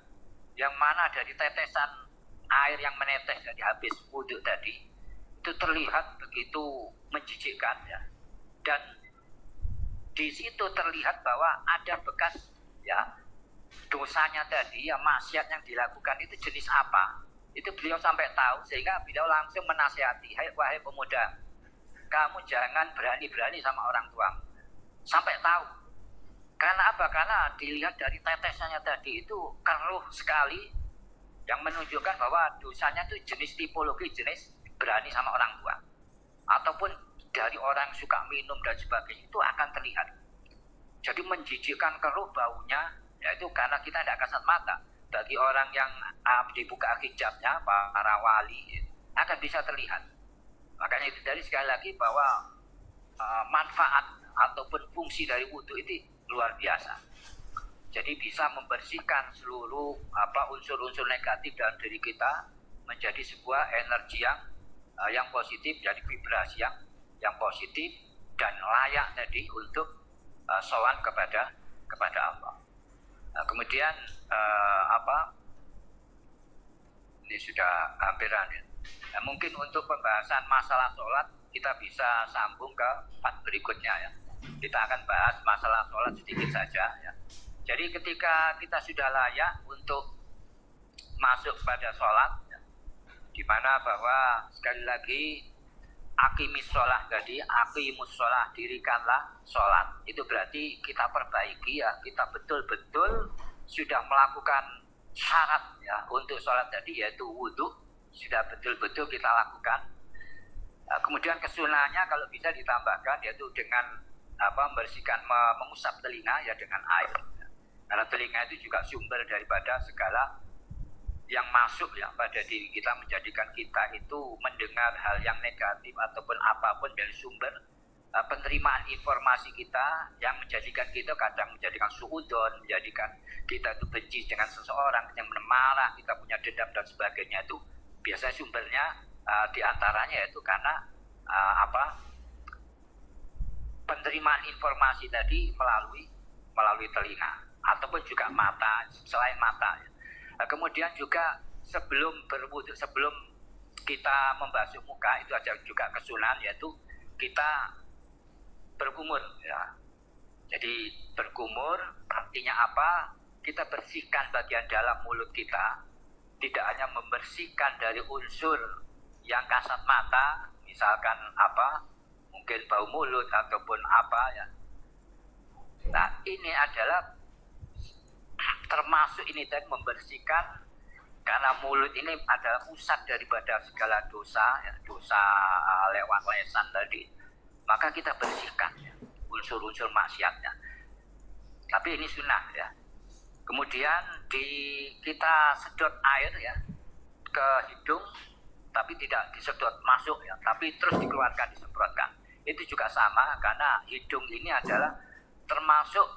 yang mana dari tetesan air yang menetes dari habis wudhu tadi itu terlihat begitu menjijikkan ya. Dan di situ terlihat bahwa ada bekas ya dosanya tadi, ya maksiat yang dilakukan itu jenis apa. Itu beliau sampai tahu, sehingga beliau langsung menasihati, wahai pemuda, kamu jangan berani-berani sama orang tuamu. Sampai tahu. Karena apa? Karena dilihat dari tetesannya tadi itu keruh sekali, yang menunjukkan bahwa dosanya itu jenis tipologi, jenis berani sama orang tua. Ataupun dari orang yang suka minum dan sebagainya, itu akan terlihat. Jadi menjijikkan, keruh baunya, yaitu karena kita tidak kasat mata. Bagi orang yang dibuka hijabnya, para wali, akan bisa terlihat. Makanya itu dari sekali lagi bahwa manfaat ataupun fungsi dari wudhu itu luar biasa. Jadi bisa membersihkan seluruh unsur-unsur negatif dalam diri kita menjadi sebuah energi yang positif, jadi vibrasi yang positif dan layak tadi untuk sowan kepada Allah. Nah, kemudian ini sudah hampiran ya. Nah, mungkin untuk pembahasan masalah sholat kita bisa sambung ke part berikutnya ya. Kita akan bahas masalah sholat sedikit saja ya. Jadi ketika kita sudah layak untuk masuk pada sholat ya, di mana bahwa sekali lagi aqimis sholat tadi, aqimus sholat, dirikanlah sholat. Itu berarti kita perbaiki ya, kita betul-betul sudah melakukan syarat ya untuk sholat tadi, yaitu wudhu, sudah betul-betul kita lakukan. Nah, kemudian kesunahnya kalau bisa ditambahkan yaitu dengan membersihkan, mengusap telinga ya dengan air. Karena telinga itu juga sumber daripada segala yang masuk ya pada diri kita, menjadikan kita itu mendengar hal yang negatif ataupun apapun dari sumber penerimaan informasi kita, yang menjadikan kita kadang menjadikan suudzon, menjadikan kita itu benci dengan seseorang, yang marah, kita punya dendam dan sebagainya. Itu biasanya sumbernya diantaranya yaitu karena penerimaan informasi tadi melalui telinga ataupun juga mata, selain mata ya. Kemudian juga sebelum berwudu, sebelum kita membasuh muka itu ada juga kesunahan, yaitu kita berkumur ya. Jadi berkumur artinya apa? Kita bersihkan bagian dalam mulut kita, tidak hanya membersihkan dari unsur yang kasat mata, misalkan apa, mungkin bau mulut ataupun apa ya. Nah ini adalah termasuk ini tadi membersihkan, karena mulut ini adalah pusat daripada segala dosa ya, dosa lewat lisan tadi, maka kita bersihkan ya, unsur-unsur maksiatnya. Tapi ini sunnah ya. Kemudian kita sedot air ya ke hidung, tapi tidak disedot masuk ya, tapi terus dikeluarkan, disemprotkan. Itu juga sama, karena hidung ini adalah termasuk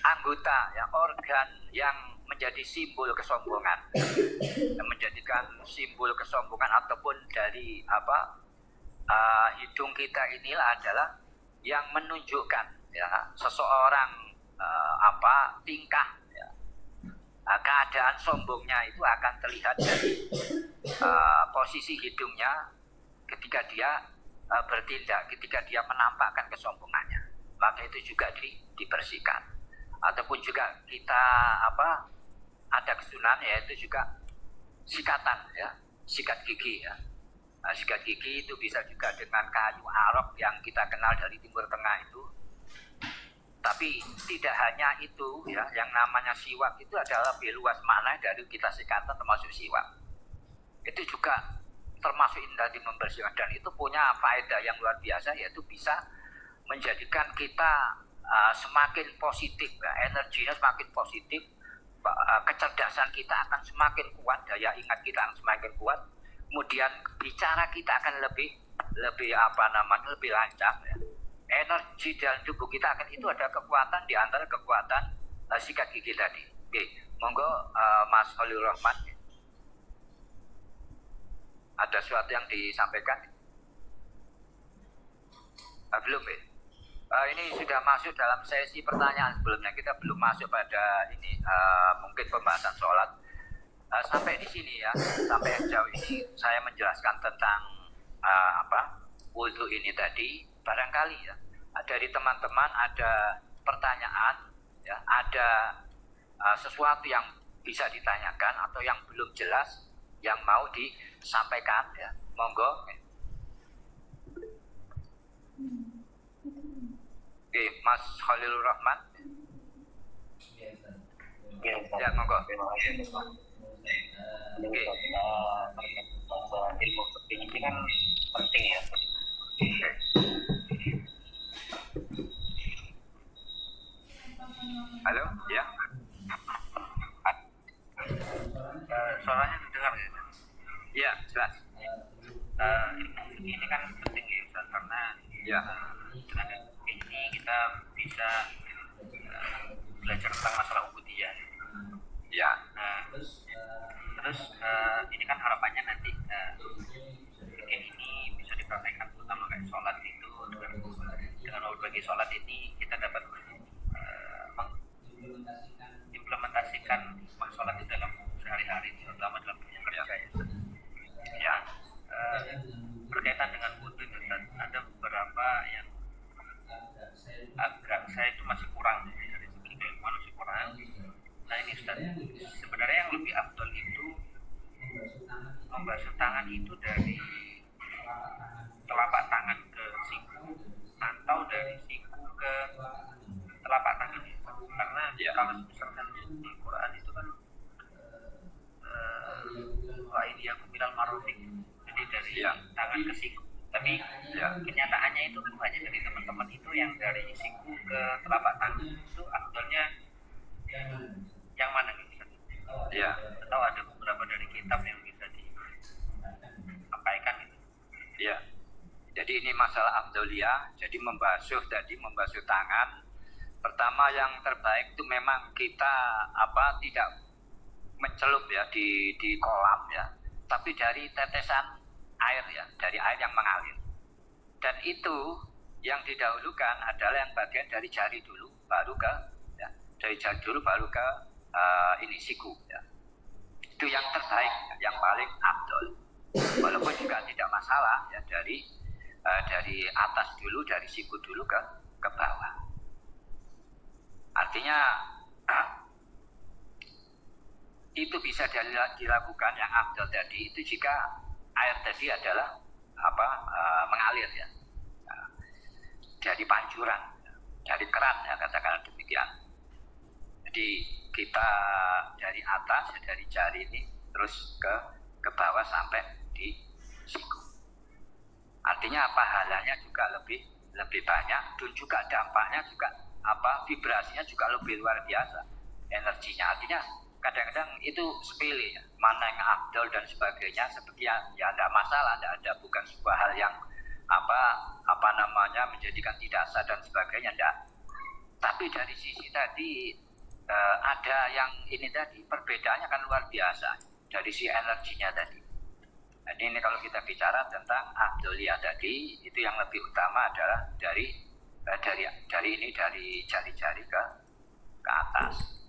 anggota ya, organ yang menjadi simbol kesombongan, yang menjadikan simbol kesombongan ataupun dari apa, hidung kita inilah adalah yang menunjukkan ya seseorang tingkah ya. Keadaan sombongnya itu akan terlihat dari posisi hidungnya ketika dia bertindak, ketika dia menampakkan kesombongannya, maka itu juga dibersihkan. Ataupun juga kita ada kesunahan, yaitu juga sikatan ya, sikat gigi ya. Sikat gigi itu bisa juga dengan kayu arok yang kita kenal dari Timur Tengah itu. Tapi tidak hanya itu ya, yang namanya siwak itu adalah lebih luas makna dari kita sikatan termasuk siwak. Itu juga termasuk indah di membersihkan, dan itu punya faedah yang luar biasa, yaitu bisa menjadikan kita semakin positif ya, energinya semakin positif, kecerdasan kita akan semakin kuat, daya ingat kita akan semakin kuat, kemudian bicara kita akan lebih lancar ya. Energi dalam tubuh kita akan itu ada kekuatan, di antara kekuatan sikat gigi tadi. Oke, monggo Mas Holil Rahman, ada sesuatu yang disampaikan? Belum ya? Ini sudah masuk dalam sesi pertanyaan sebelumnya, kita belum masuk pada ini mungkin pembahasan sholat. Sampai di sini ya, sampai sejauh ini saya menjelaskan tentang wudhu ini tadi. Barangkali ya dari teman-teman ada pertanyaan ya, ada sesuatu yang bisa ditanyakan atau yang belum jelas yang mau disampaikan ya, monggo. Oke, Mas Khalilur Rahman. Ya, monggo. Oke. Ilmu fikih ini kan penting ya. Halo, ya. Suaranya terdengar ya? Ya, jelas. Ilmu fikih ini kan penting ya, Ustaz, karena Ya. dengan ilmu fikih ini kita bisa belajar tentang masalah ubudiyah. Ya. Terus ini kan harapannya nanti fikih ini bisa dipraktekkan, terutama kayak sholat itu, dengan berbagi sholat ini kita dapat mengimplementasikan sholat itu dalam sehari-hari, terutama dalam dunia kerja ya. Berkaitan dengan wudhu itu, ada beberapa yang agak saya itu masih kurang dari segi keilmuan, masih kurang. Nah ini Ustaz, sebenarnya yang lebih afdol itu membasuh tangan itu dari telapak tangan ke siku atau dari siku ke telapak tangan, karena kalau misalkan di Quran itu kan wa idiyakum minal marafiq, jadi dari tangan ke siku, tapi kenyataannya itu kan banyak dari teman-teman itu yang dari siku ke telapak tangan itu afdolnya yang mana gitu? Ya. Atau ada beberapa dari kitab yang bisa disampaikan gitu? Ya. Jadi ini masalah afdoliyah. Jadi membasuh tangan. Pertama yang terbaik itu memang kita tidak mencelup ya di kolam ya, tapi dari tetesan air ya, dari air yang mengalir. Dan itu yang didahulukan adalah yang bagian dari jari dulu, baru ke ya, dari jari dulu baru ke ini siku ya. Itu yang terbaik, yang paling afdol. walaupun juga tidak masalah ya dari atas dulu, dari siku dulu ke bawah. Artinya itu bisa dilakukan yang afdal tadi itu jika air tadi adalah mengalir ya, dari pancuran, dari keran ya, katakan demikian. Jadi kita dari atas ya, dari jari ini terus ke bawah sampai di siku. Artinya pahalanya juga lebih banyak dan juga dampaknya juga vibrasinya juga lebih luar biasa, energinya. Artinya kadang-kadang itu sepele ya, mana yang afdal dan sebagainya, seperti ya tidak masalah, tidak ada, bukan sebuah hal yang menjadikan tidak sah dan sebagainya, tidak. Tapi dari sisi tadi ada yang ini tadi, perbedaannya kan luar biasa dari si energinya tadi. Jadi ini kalau kita bicara tentang afdaliyah tadi, itu yang lebih utama adalah dari jari-jari ke atas.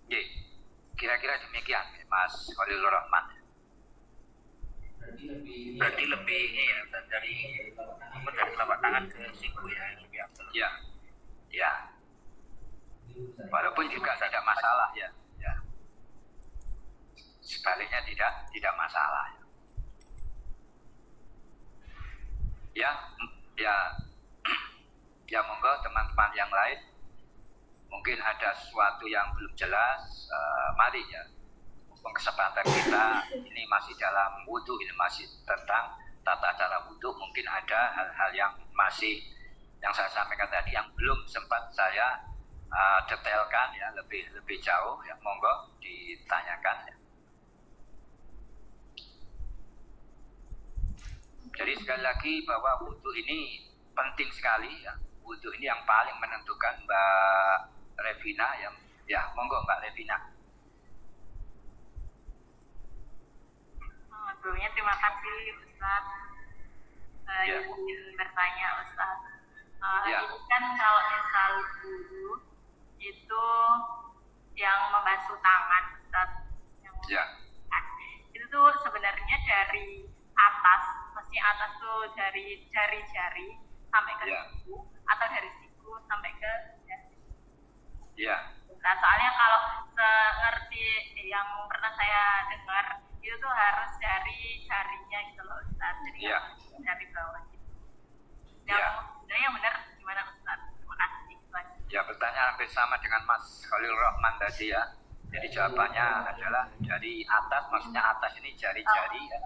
Jadi, kira-kira demikian, Mas Khalilur Rahman. Berarti lebih ini ya, dari telapak tangan ke siku ya, yang lebih afdal. Ya, ya. Walaupun juga tidak masalah ya. Sebaliknya tidak masalah. Ya, monggo teman-teman yang lain. Mungkin ada sesuatu yang belum jelas, mari ya. Mumpung kesempatan kita ini masih dalam wudhu, ini masih tentang tata cara wudhu. Mungkin ada hal-hal yang yang saya sampaikan tadi yang belum sempat saya detailkan ya, lebih jauh ya. Monggo ditanyakan ya. Jadi sekali lagi bahwa wudhu ini penting sekali ya. Wudhu ini yang paling menentukan, Mbak Revina ya monggo Mbak Revina. Sebelumnya terima kasih Ustaz. Ya. Ingin bertanya Ustaz. Ya. Ini kan kalau misal wudhu itu yang membasuh tangan Ustaz. Ya. Itu tuh sebenarnya dari atas, maksudnya atas tuh dari jari-jari sampai ke siku, atau dari siku sampai ke jari. Ya. Nah, soalnya kalau ngerti yang pernah saya dengar itu tuh harus dari jarinya gitu loh Ustaz, jadi dari bawah gitu. Yang benar gimana Ustaz? Terima kasih. Ya, pertanyaan hampir sama dengan Mas Khalil Rahman tadi ya. Jadi jawabannya adalah dari atas, maksudnya atas ini jari-jari ya,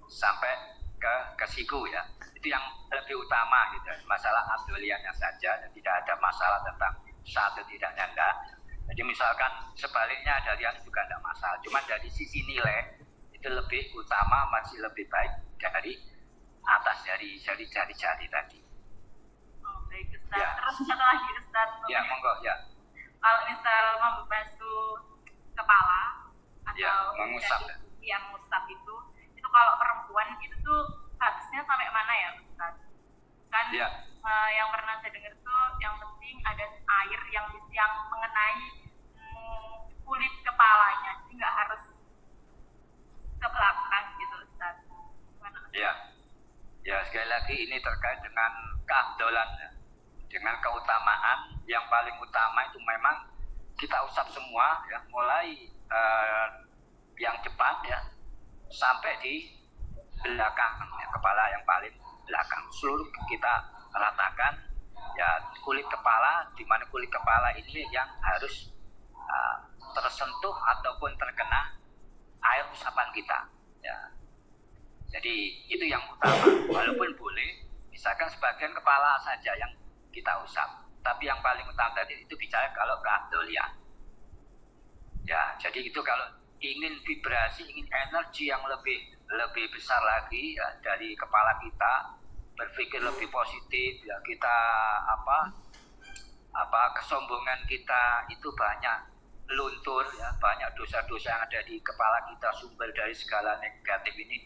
sampai ke siku ya. Itu yang lebih utama gitu. Masalah afdaliyahnya saja, dan tidak ada masalah tentang satu tidaknya enggak. Jadi misalkan sebaliknya dari yang juga enggak masalah. Cuma dari sisi nilai itu lebih utama, masih lebih baik dari atas, dari jari-jari tadi. Oh, baik Ustaz. Ya. Terus satu lagi Ustaz. Ya, monggo ya. Kalau misal membasuh kepala atau mengusap yang ngusap itu kalau perempuan itu tuh harusnya sampai mana ya Ustaz? Kan yang pernah saya dengar tuh yang penting ada air yang mengenai kulit kepalanya, jadi nggak harus ke belakang gitu Ustaz. Ya sekali lagi ini terkait dengan keafdalan ya. Dengan keutamaan yang paling utama itu memang kita usap semua ya, mulai yang depan ya sampai di belakang ya, kepala yang paling belakang, seluruh kita ratakan ya, kulit kepala, di mana kulit kepala ini yang harus tersentuh ataupun terkena air usapan kita ya. Jadi itu yang utama. Walaupun boleh misalkan sebagian kepala saja yang kita usap, tapi yang paling utama tadi itu bicara kalau keafdaliyah ya. Jadi itu kalau ingin vibrasi, ingin energi yang lebih besar lagi ya, dari kepala kita, berpikir lebih positif ya, kita kesombongan kita itu banyak luntur ya, banyak dosa-dosa yang ada di kepala kita, sumber dari segala negatif ini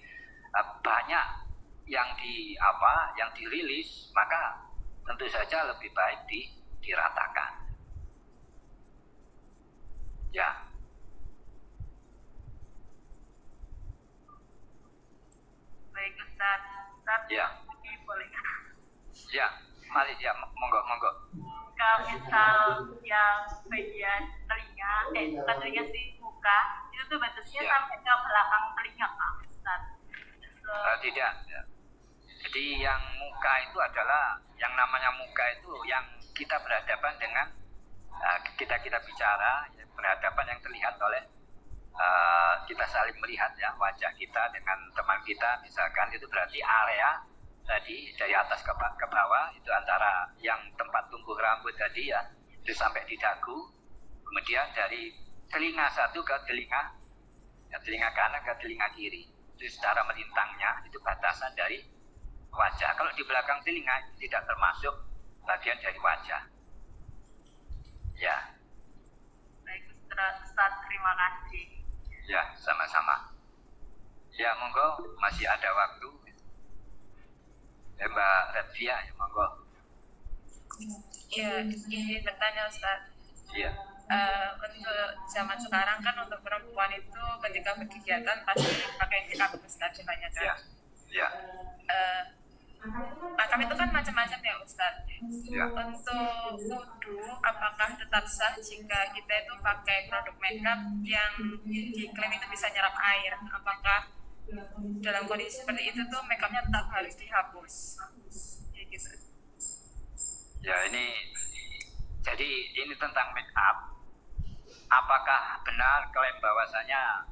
banyak yang dirilis, maka tentu saja lebih baik diratakan ya. Baik Ustaz. Ustaz, Ya. ini boleh nggak? Ya, mari ya, monggo. Kalau misal yang bagian telinga, bukan telinga sih, muka, itu tuh batasnya Ya. sampai ke belakang telinga Pak Ustaz. Tidak. Ya. Jadi yang muka itu adalah yang namanya muka itu yang kita berhadapan dengan kita bicara ya, berhadapan yang terlihat oleh kita saling melihat ya wajah kita dengan teman kita misalkan, itu berarti area tadi dari atas ke bawah itu antara yang tempat tumbuh rambut tadi ya itu sampai di dagu, kemudian dari telinga satu ke telinga kanan ke telinga kiri itu secara melintangnya itu batasan dari wajah. Kalau di belakang telinga itu tidak termasuk bagian dari wajah. Ya. Baik Ustaz, terima kasih. Ya, sama-sama. Ya, monggo masih ada waktu. Mbak Redvia, ya monggo. Ya, ini bertanya Ustaz. Iya. Untuk zaman sekarang kan untuk perempuan itu ketika berkegiatan pasti pakai nikab Ustaz kebanyakan. Ya. Ya. Makam itu kan macam-macam ya Ustaz. Ya. Untuk wudu, apakah tetap sah jika kita itu pakai produk makeup yang diklaim itu bisa nyerap air? Apakah dalam kondisi seperti itu tuh makeupnya tetap harus dihapus? Ya gitu. Ya, jadi ini tentang make up. Apakah benar klaim bahwasanya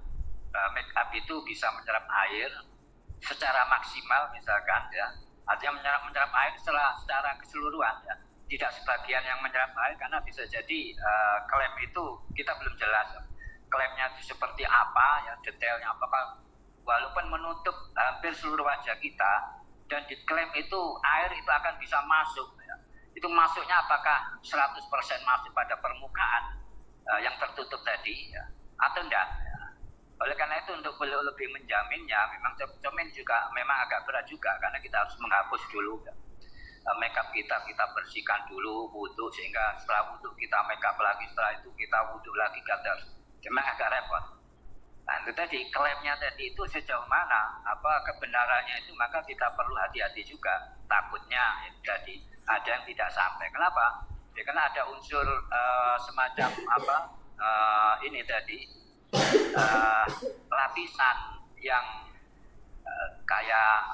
make up itu bisa menyerap air secara maksimal misalkan ya? Artinya menyerap air secara keseluruhan ya. Tidak sebagian yang menyerap air, karena bisa jadi klaim itu kita belum jelas klaimnya itu seperti apa ya, detailnya apakah walaupun menutup hampir seluruh wajah kita dan diklaim itu air itu akan bisa masuk ya. Itu masuknya apakah 100% masuk pada permukaan yang tertutup tadi ya, atau enggak ya. Oleh karena itu untuk lebih menjaminnya memang cermin juga memang agak berat juga, karena kita harus menghapus dulu ya. Makeup kita bersihkan dulu wudu, sehingga setelah wudu kita makeup lagi, setelah itu kita wudu lagi, memang agak repot. Nah itu tadi klaimnya tadi itu sejauh mana kebenarannya itu, maka kita perlu hati-hati juga. Takutnya ya, tadi ada yang tidak sampai. Kenapa? Ya, karena ada unsur semacam ini tadi lapisan yang kayak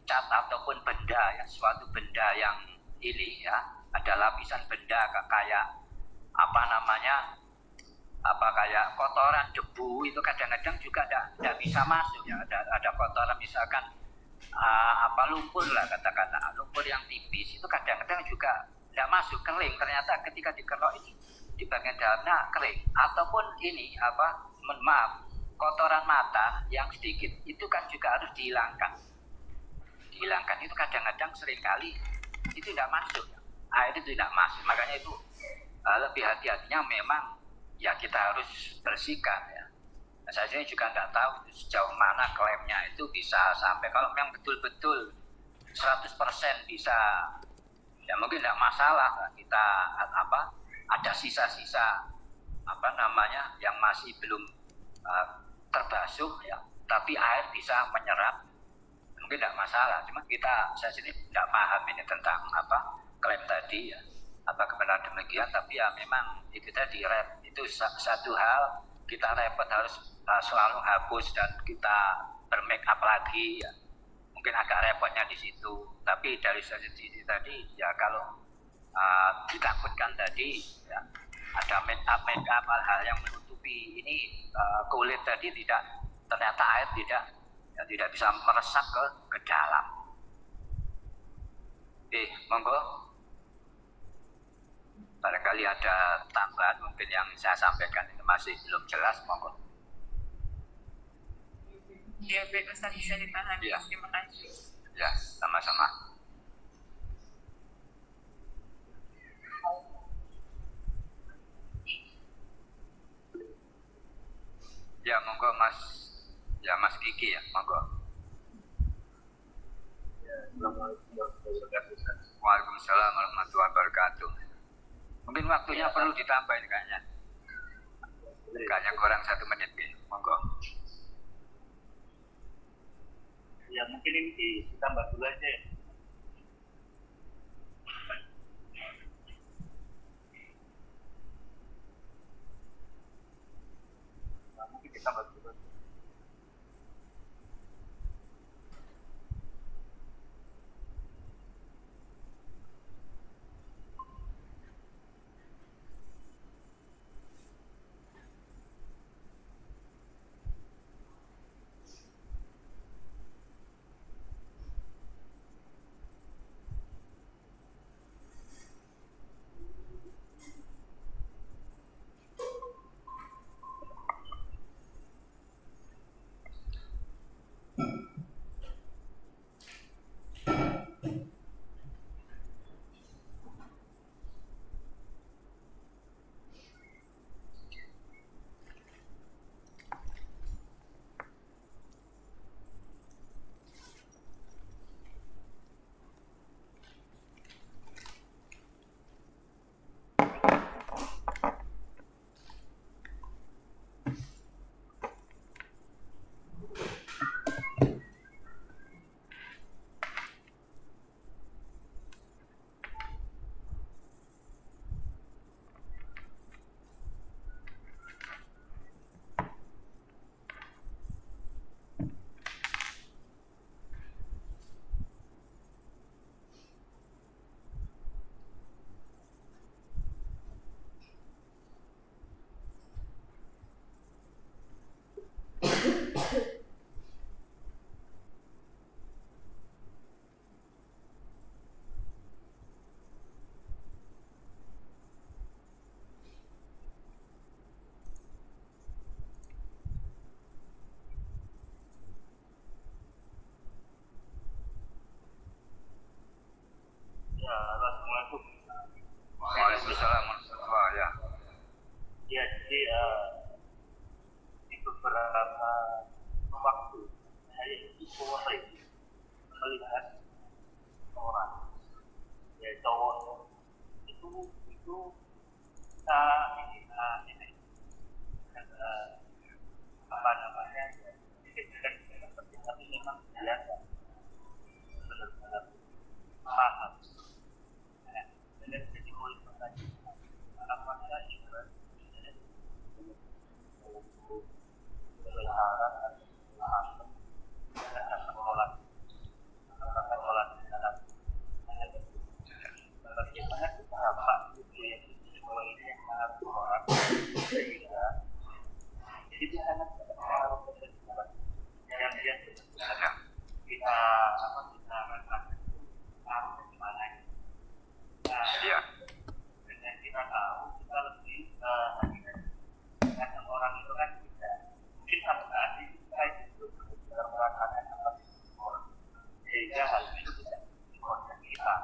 cat ataupun benda ya, suatu benda yang ini ya, ada lapisan benda kayak kayak kotoran debu itu kadang-kadang juga tidak bisa masuk ya. Ada kotoran misalkan lumpur lah, katakanlah lumpur yang tipis itu kadang-kadang juga tidak masuk, kering, ternyata ketika dikerok ini di bagian dalamnya kering. Ataupun ini kotoran mata yang sedikit itu kan juga harus dihilangkan itu kadang-kadang seringkali itu tidak masuk ya. Air itu tidak masuk, makanya itu lebih hati-hatinya memang ya kita harus bersihkan ya. Nah, saya sendiri juga tidak tahu sejauh mana klaimnya itu bisa sampai. Kalau memang betul-betul 100% bisa ya mungkin tidak masalah kita ada sisa-sisa yang masih belum terbasuh ya, tapi air bisa menyerap, mungkin tidak masalah. Cuma saya sendiri tidak paham ini tentang klaim tadi ya, apa kebenaran demikian. Tapi ya memang itu tadi itu satu hal, kita repot harus selalu hapus dan kita bermake up lagi ya, mungkin agak repotnya di situ. Tapi dari sisi tadi ya, kalau ditakutkan tadi ya, ada make up hal-hal yang menutupi ini kulit tadi, ternyata air tidak bisa meresap ke dalam. Monggo, barangkali ada tambahan mungkin yang saya sampaikan itu masih belum jelas, monggo. Ya baik Ustaz, bisa dipahami. Ya. Terima kasih. Ya, sama-sama. Ya, monggo Mas Kiki ya, monggo. Waalaikumsalam warahmatullahi wabarakatuh. Mungkin waktunya perlu ditambahin kayaknya kurang 1 menit nih, monggo. mungkin ini ditambah dulu aja ya. Nah, mungkin ditambah dulu. Ya, assalamualaikum. Waalaikumsalam warahmatullahi ya. Ya, jadi di beberapa waktu saya itu mulai melihat orang, ya cowok itu ini apa namanya, tapi memang biasa benar-benar paham. Dan jadi mulai bertanya, apakah ibarat pelihara atau mengolah di dalam bagaimana kita apa itu yang semua ini yang sangat orang sehingga jadi dia hanya pengaruh keseluruhan yang dia kita rasakan harus gimana Iya. dengan kita tahu kita lebih dengan orang itu kan tidak mungkin sama sekali kita itu dalam merasakan apa orang sehingga hal itu tidak dikonten kita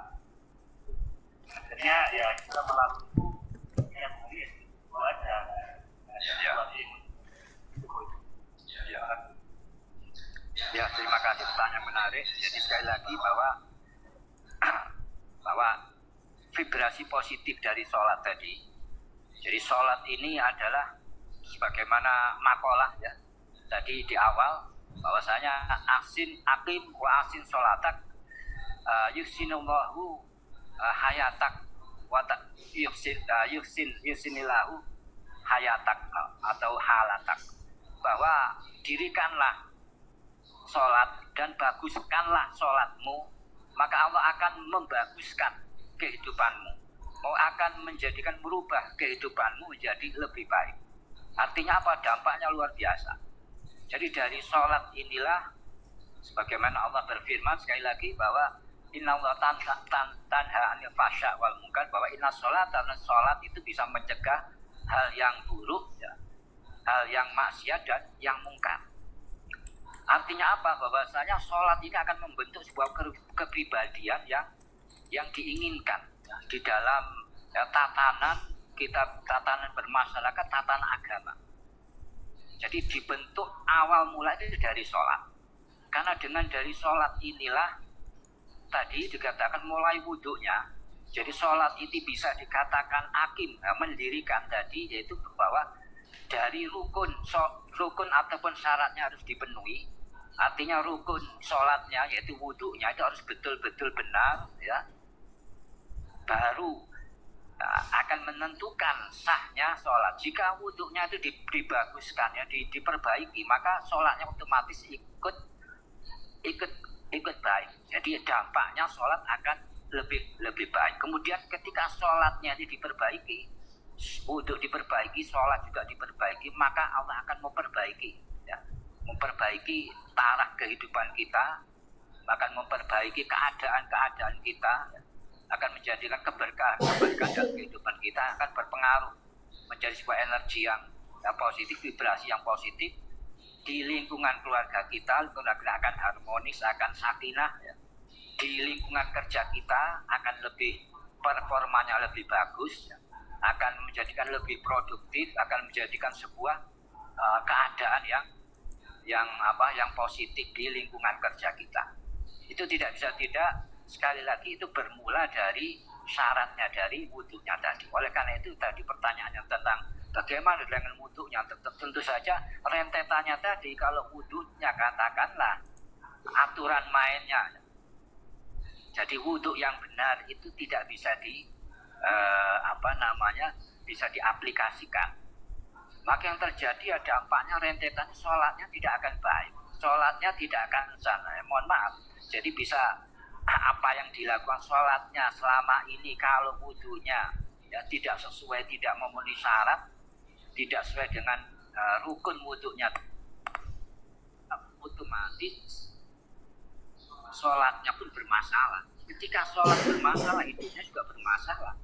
akhirnya ya kita melalui yang mungkin itu aja Ya, terima kasih, pertanyaan menarik. Jadi sekali lagi bahwa vibrasi positif dari sholat tadi. Jadi sholat ini adalah sebagaimana makalah ya tadi di awal bahwasanya akim wa asin sholatak yusinullahu hayatak wa yusinilahu hayatak atau halatak, bahwa dirikanlah sholat dan baguskanlah sholatmu, maka Allah akan membaguskan kehidupanmu, akan merubah kehidupanmu menjadi lebih baik. Artinya apa? Dampaknya luar biasa. Jadi dari sholat inilah sebagaimana Allah berfirman sekali lagi bahwa innallaha tanha 'anil fahsya wal munkar, bahwa inna sholat, karena sholat itu bisa mencegah hal yang buruk ya, hal yang maksiat dan yang mungkar. Artinya apa? Bahwasanya sholat ini akan membentuk sebuah kepribadian yang diinginkan ya, di dalam ya, tatanan bermasyarakat, tatanan agama. Jadi dibentuk awal mulai dari sholat. Karena dengan dari sholat inilah tadi dikatakan mulai wudhunya. Jadi sholat itu bisa dikatakan hakim mendirikan tadi, yaitu bahwa dari rukun ataupun syaratnya harus dipenuhi. Artinya rukun sholatnya yaitu wudhunya itu harus betul-betul benar ya. Baru akan menentukan sahnya sholat. Jika wudhunya itu dibaguskan ya, diperbaiki, maka sholatnya otomatis ikut baik. Jadi dampaknya sholat akan lebih baik. Kemudian ketika sholatnya ini diperbaiki, wudhu diperbaiki, sholat juga diperbaiki, maka Allah akan memperbaiki ya. Memperbaiki taraf kehidupan kita, akan memperbaiki keadaan kita ya. Akan menjadikan keberkahan dalam kehidupan kita, akan berpengaruh menjadi sebuah energi yang positif, vibrasi yang positif di lingkungan keluarga kita. Lingkungan kita akan harmonis, akan sakinah ya. Di lingkungan kerja kita akan lebih performanya lebih bagus ya. Akan menjadikan lebih produktif, akan menjadikan sebuah keadaan yang positif di lingkungan kerja kita. Itu tidak bisa tidak, sekali lagi itu bermula dari syaratnya, dari wudhunya tadi. Oleh karena itu tadi pertanyaannya tentang bagaimana dengan wudhunya, tentu saja rentetannya tadi, kalau wudhunya katakanlah aturan mainnya. Jadi wudhu yang benar itu tidak bisa bisa diaplikasikan. Maka yang terjadi ya dampaknya rentetan sholatnya tidak akan baik, sholatnya tidak akan sana. Mohon maaf. Jadi bisa apa yang dilakukan sholatnya selama ini kalau wudhunya ya tidak sesuai, tidak memenuhi syarat, tidak sesuai dengan rukun wudhunya, otomatis sholatnya pun bermasalah. Ketika sholat bermasalah, hidupnya juga bermasalah.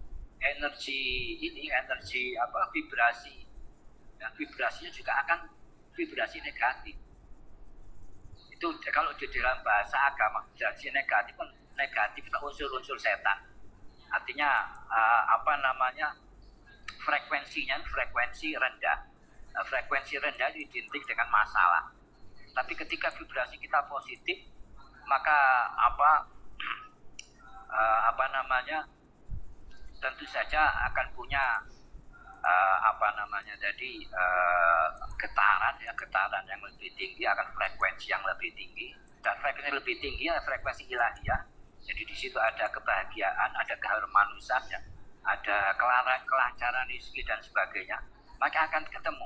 Energi vibrasi, dan vibrasinya juga akan vibrasi negatif. Itu kalau di dalam bahasa agama, vibrasi negatif kan negatif unsur-unsur setan. Artinya frekuensinya frekuensi rendah. Frekuensi rendah identik dengan masalah. Tapi ketika vibrasi kita positif, maka tentu saja akan punya getaran yang lebih tinggi, akan frekuensi yang lebih tinggi, dan frekuensi lebih tinggi adalah frekuensi ilahiyah. Jadi di situ ada kebahagiaan, ada keharmonisan, ya, ada kelancaran rezeki dan sebagainya, maka akan ketemu.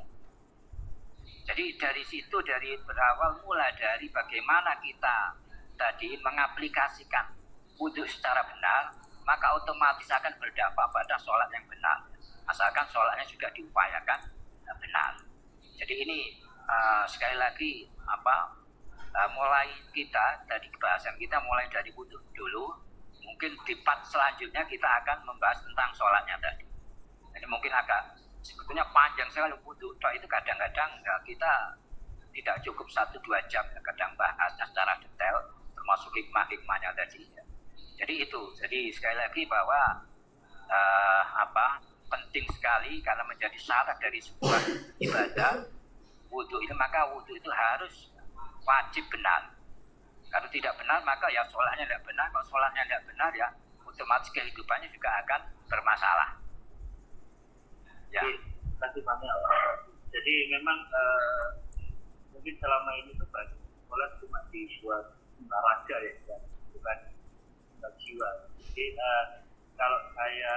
Jadi dari situ, dari berawal mulai dari bagaimana kita tadi mengaplikasikan wudhu secara benar, maka otomatis akan berdampak pada sholat yang benar. Asalkan sholatnya juga diupayakan benar. Jadi ini sekali lagi mulai kita dari bahasan kita mulai dari wudhu dulu. Mungkin di part selanjutnya kita akan membahas tentang sholatnya tadi. Jadi mungkin agak sebetulnya panjang sekali wudhu. Itu kadang-kadang kita tidak cukup 1-2 jam, kadang bahasnya secara detail, termasuk hikmah-hikmahnya tadi. Jadi itu. Jadi sekali lagi bahwa penting sekali karena menjadi syarat dari sebuah ibadah wudhu itu, maka wudhu itu harus wajib benar. Kalau tidak benar maka ya sholatnya tidak benar. Kalau sholatnya tidak benar ya otomatis kehidupannya juga akan bermasalah. Ya. Terima kasih banyak. Jadi memang mungkin selama ini tuh sholat cuma dibuat raja ya, bukan jiwa. Jadi kalau saya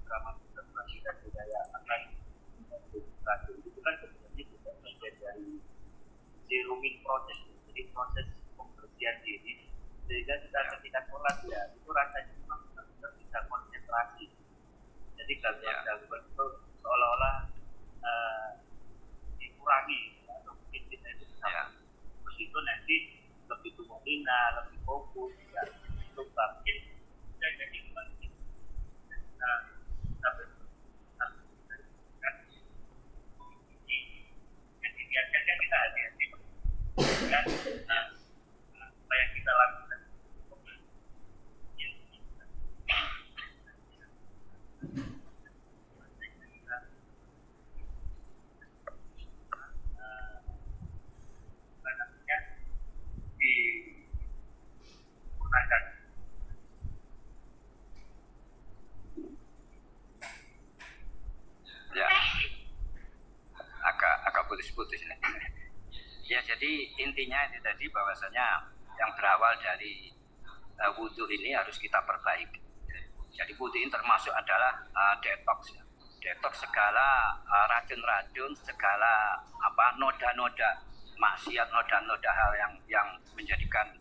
drama observasi dan budaya akan edukasi itu kan sebenarnya juga bagian dari zeroing proses, jadi proses pembersihan diri, sehingga kita ketika sholat ya itu rasanya memang benar-benar bisa konsentrasi. Jadi gangguan itu seolah-olah dikurangi atau mungkin kita itu bisa terus itu nanti lebih tumorina, lebih fokus, ya itu bangkit dan jadi bangkit. Biasanya kita hati-hati dan apa yang kita lakukan digunakan Jadi intinya itu tadi bahwasanya yang berawal dari wudhu ini harus kita perbaiki. Jadi wudhu ini termasuk adalah detox, ya. Detox segala racun-racun, segala noda-noda maksiat, noda-noda hal yang menjadikan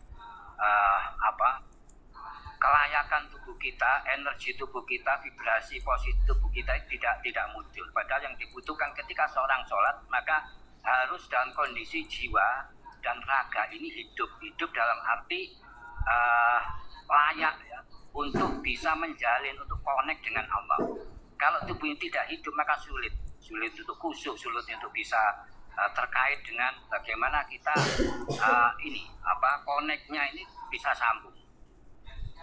kelayakan tubuh kita, energi tubuh kita, vibrasi positif tubuh kita tidak muncul. Padahal yang dibutuhkan ketika seorang sholat, maka harus dalam kondisi jiwa dan raga ini hidup dalam arti layak, ya, untuk bisa menjalin, untuk connect dengan Allah. Kalau tubuh ini tidak hidup, maka sulit untuk khusyuk, sulit untuk bisa terkait dengan bagaimana kita connect-nya ini bisa sambung.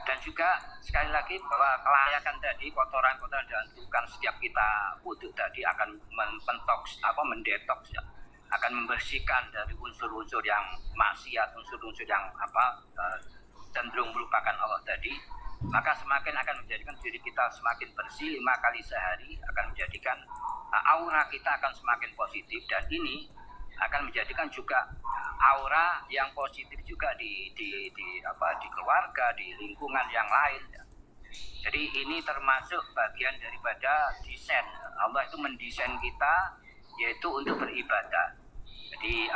Dan juga sekali lagi bahwa kelayakan tadi, kotoran-kotoran dan tukan setiap kita wudhu tadi akan mendetoks, ya, akan membersihkan dari unsur-unsur yang maksiat, unsur-unsur yang cenderung melupakan Allah tadi. Maka semakin akan menjadikan diri kita semakin bersih 5 kali sehari, akan menjadikan aura kita akan semakin positif, dan ini akan menjadikan juga aura yang positif juga di keluarga, di lingkungan yang lain, ya. Jadi ini termasuk bagian daripada desain. Allah itu mendesain kita yaitu untuk beribadah. Jadi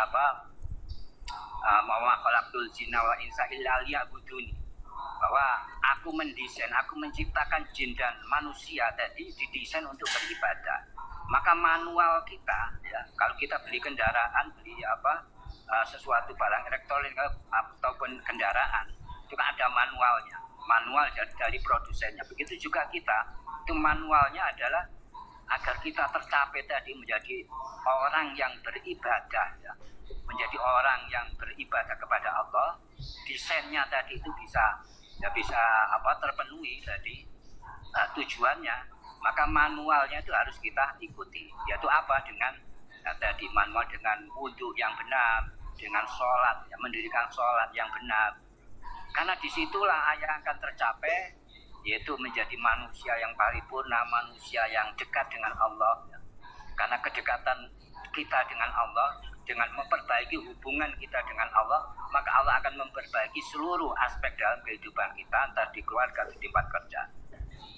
ma khalaqtul jinna wal insa illa liya'buduni, bahwa aku mendesain, aku menciptakan jin dan manusia tadi didesain untuk beribadah. Maka manual kita, ya, kalau kita beli kendaraan, beli sesuatu barang elektronik ataupun kendaraan, itu kan ada manualnya, manual dari produsennya. Begitu juga kita, itu manualnya adalah agar kita tercapai tadi menjadi orang yang beribadah, ya, menjadi orang yang beribadah kepada Allah. Desainnya tadi itu bisa terpenuhi tadi tujuannya. Maka manualnya itu harus kita ikuti, yaitu dengan tadi manual, dengan wudhu yang benar, dengan sholat, ya, mendirikan sholat yang benar. Karena disitulah yang akan tercapai, yaitu menjadi manusia yang paripurna, manusia yang dekat dengan Allah, ya. Karena kedekatan kita dengan Allah, dengan memperbaiki hubungan kita dengan Allah, maka Allah akan memperbaiki seluruh aspek dalam kehidupan kita, entah di keluarga atau di tempat kerja.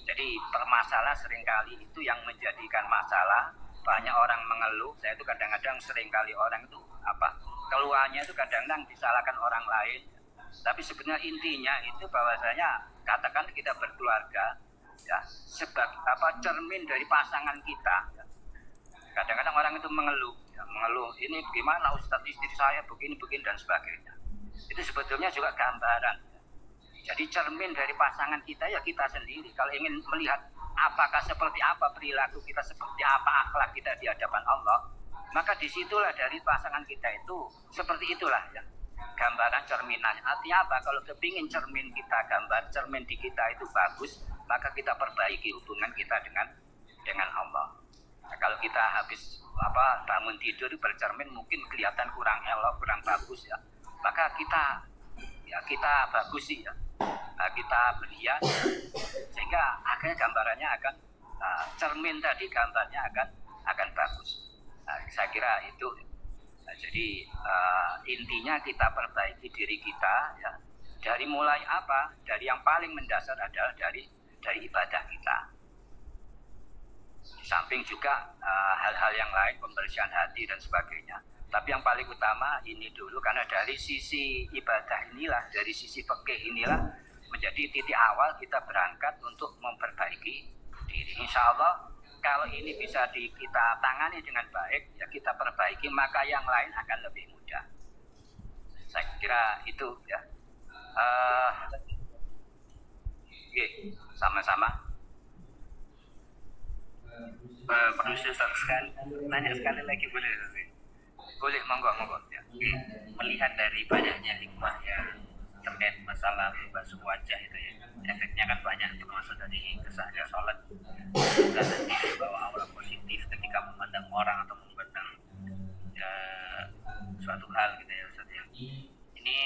Jadi permasalahan seringkali itu yang menjadikan masalah. Banyak orang mengeluh, saya itu kadang-kadang seringkali orang itu keluhannya itu kadang-kadang disalahkan orang lain. Tapi sebenarnya intinya itu bahwasanya katakan kita berkeluarga, ya, sebagai cermin dari pasangan kita, ya. Kadang-kadang orang itu mengeluh, ini gimana Ustadz, istri saya begini dan sebagainya. Itu sebetulnya juga gambaran. Jadi cermin dari pasangan kita, ya kita sendiri. Kalau ingin melihat apakah seperti apa perilaku kita, seperti apa akhlak kita di hadapan Allah, maka disitulah dari pasangan kita itu seperti itulah, ya, gambaran cerminannya. Artinya apa? Kalau kepingin cermin kita, gambar cermin di kita itu bagus, maka kita perbaiki hubungan kita dengan Allah. Nah, kalau kita habis bangun tidur bercermin mungkin kelihatan kurang elok, kurang bagus, ya, maka kita bagus sih, ya. Kita berhias, sehingga akhirnya gambarannya akan cermin tadi gambarnya akan bagus. Saya kira itu. Jadi intinya kita perbaiki diri kita, ya, dari mulai dari yang paling mendasar adalah dari ibadah kita. Di samping juga hal-hal yang lain, pembersihan hati dan sebagainya. Tapi yang paling utama ini dulu, karena dari sisi ibadah inilah, dari sisi fikih inilah menjadi titik awal kita berangkat untuk memperbaiki diri. Insya Allah kalau ini bisa kita tangani dengan baik, ya kita perbaiki, maka yang lain akan lebih mudah. Saya kira itu, ya. Sama-sama. Produser sekali, tanya sekali lagi boleh? Boleh, monggo, ya. Melihat dari banyaknya hikmah yang terkait masalah basuh wajah itu, ya, efeknya kan banyak, termasuk dari kesahnya sholat dan nanti bawa aura positif ketika memandang orang atau memandang suatu hal gitu, ya Ustaz, ya. Ini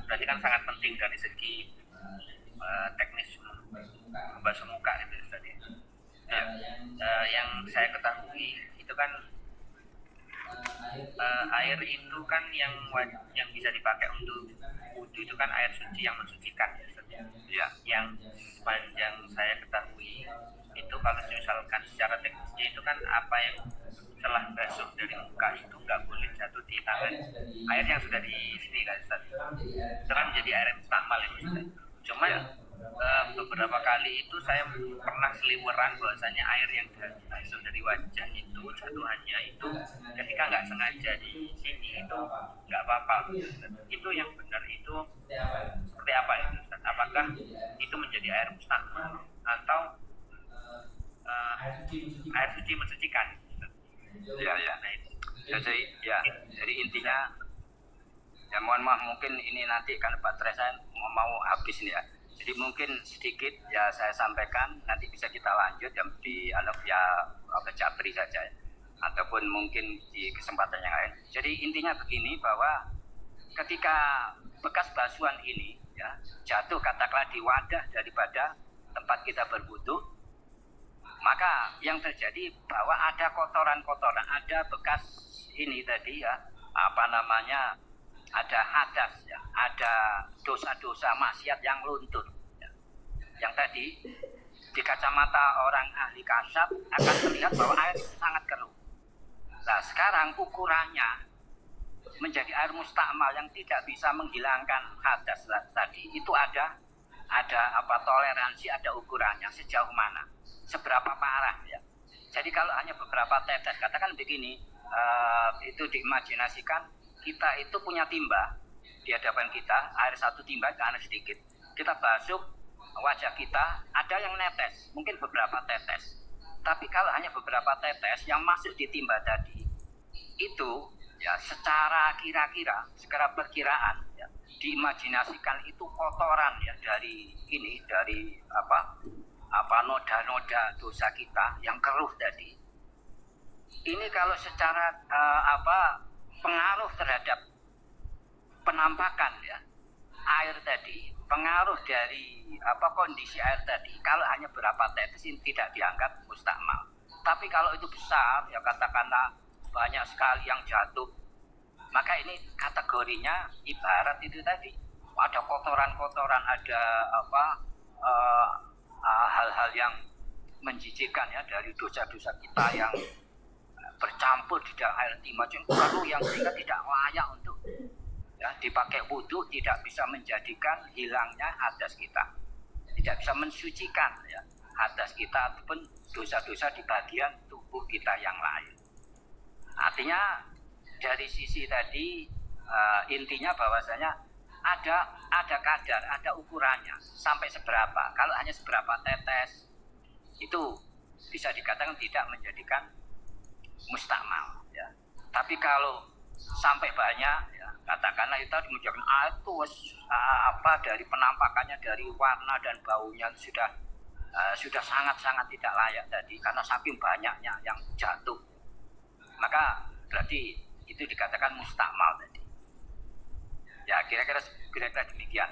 berarti kan sangat penting dari segi teknis membasuh muka gitu, Ustaz, ya. Yang saya ketahui itu kan air itu kan yang bisa dipakai untuk wudhu itu kan air suci yang mensucikan ya Ustaz. Ya. Yang sepanjang saya ketahui itu kalau misalkan secara teknisnya itu kan apa yang telah basuh dari muka itu nggak boleh jatuh di tangan air yang sudah di sini kan Ustaz. Itu kan menjadi air yang mustakmal ya Ustaz. Cuman beberapa kali itu saya pernah seliweran bahwasanya air yang basuh dari wajah itu jatuhannya itu ketika nggak sengaja di sini itu nggak apa-apa. Itu yang benar itu seperti apa ya Ustaz? Apakah itu menjadi air mustakmal atau air suci mensucikan? Ya. Nah, itu. Jadi intinya ya mohon maaf mungkin ini nanti kan baterai saya mau habis nih ya. Jadi mungkin sedikit ya saya sampaikan, nanti bisa kita lanjut yang di Jabri saja ya. Ataupun mungkin di kesempatan yang lain. Jadi intinya begini bahwa ketika bekas basuhan ini ya jatuh katakanlah di wadah daripada tempat kita berwudu, maka yang terjadi bahwa ada kotoran-kotoran, ada bekas ini tadi ya, ada hadas ya, ada dosa-dosa maksiat yang luntur ya. Yang tadi di kacamata orang ahli kasab akan terlihat bahwa air itu sangat keruh. Nah sekarang ukurannya menjadi air mustakmal yang tidak bisa menghilangkan hadas tadi itu ada toleransi, ada ukurannya sejauh mana, seberapa parah ya. Jadi kalau hanya beberapa tetes, katakan begini, itu diimajinasikan kita itu punya timba di hadapan kita, air satu timba ke air sedikit, kita basuh wajah kita, ada yang netes, mungkin beberapa tetes. Tapi kalau hanya beberapa tetes yang masuk di timba tadi, itu ya secara perkiraan ya, diimajinasikan itu kotoran ya dari noda-noda dosa kita yang keruh tadi. Ini kalau secara pengaruh terhadap penampakan ya air tadi, pengaruh dari kondisi air tadi, kalau hanya berapa tetes ini tidak dianggap mustakmal. Tapi kalau itu besar ya katakanlah banyak sekali yang jatuh, maka ini kategorinya ibarat itu tadi ada kotoran-kotoran, ada hal-hal yang menjijikkan ya dari dosa-dosa kita yang bercampur di dalam air timah yang sehingga tidak layak untuk ya dipakai wudhu, tidak bisa menjadikan hilangnya hadas kita, tidak bisa mensucikan ya hadas kita ataupun dosa-dosa di bagian tubuh kita yang lain. Artinya dari sisi tadi intinya bahwasanya ada kadar, ada ukurannya sampai seberapa. Kalau hanya seberapa tetes itu bisa dikatakan tidak menjadikan mustakmal ya. Tapi kalau sampai banyak ya, katakanlah itu menjadikan air itu dari penampakannya, dari warna dan baunya sudah sangat-sangat tidak layak tadi karena saking banyaknya yang jatuh, maka berarti itu dikatakan mustakmal tadi. Ya kira-kira demikian.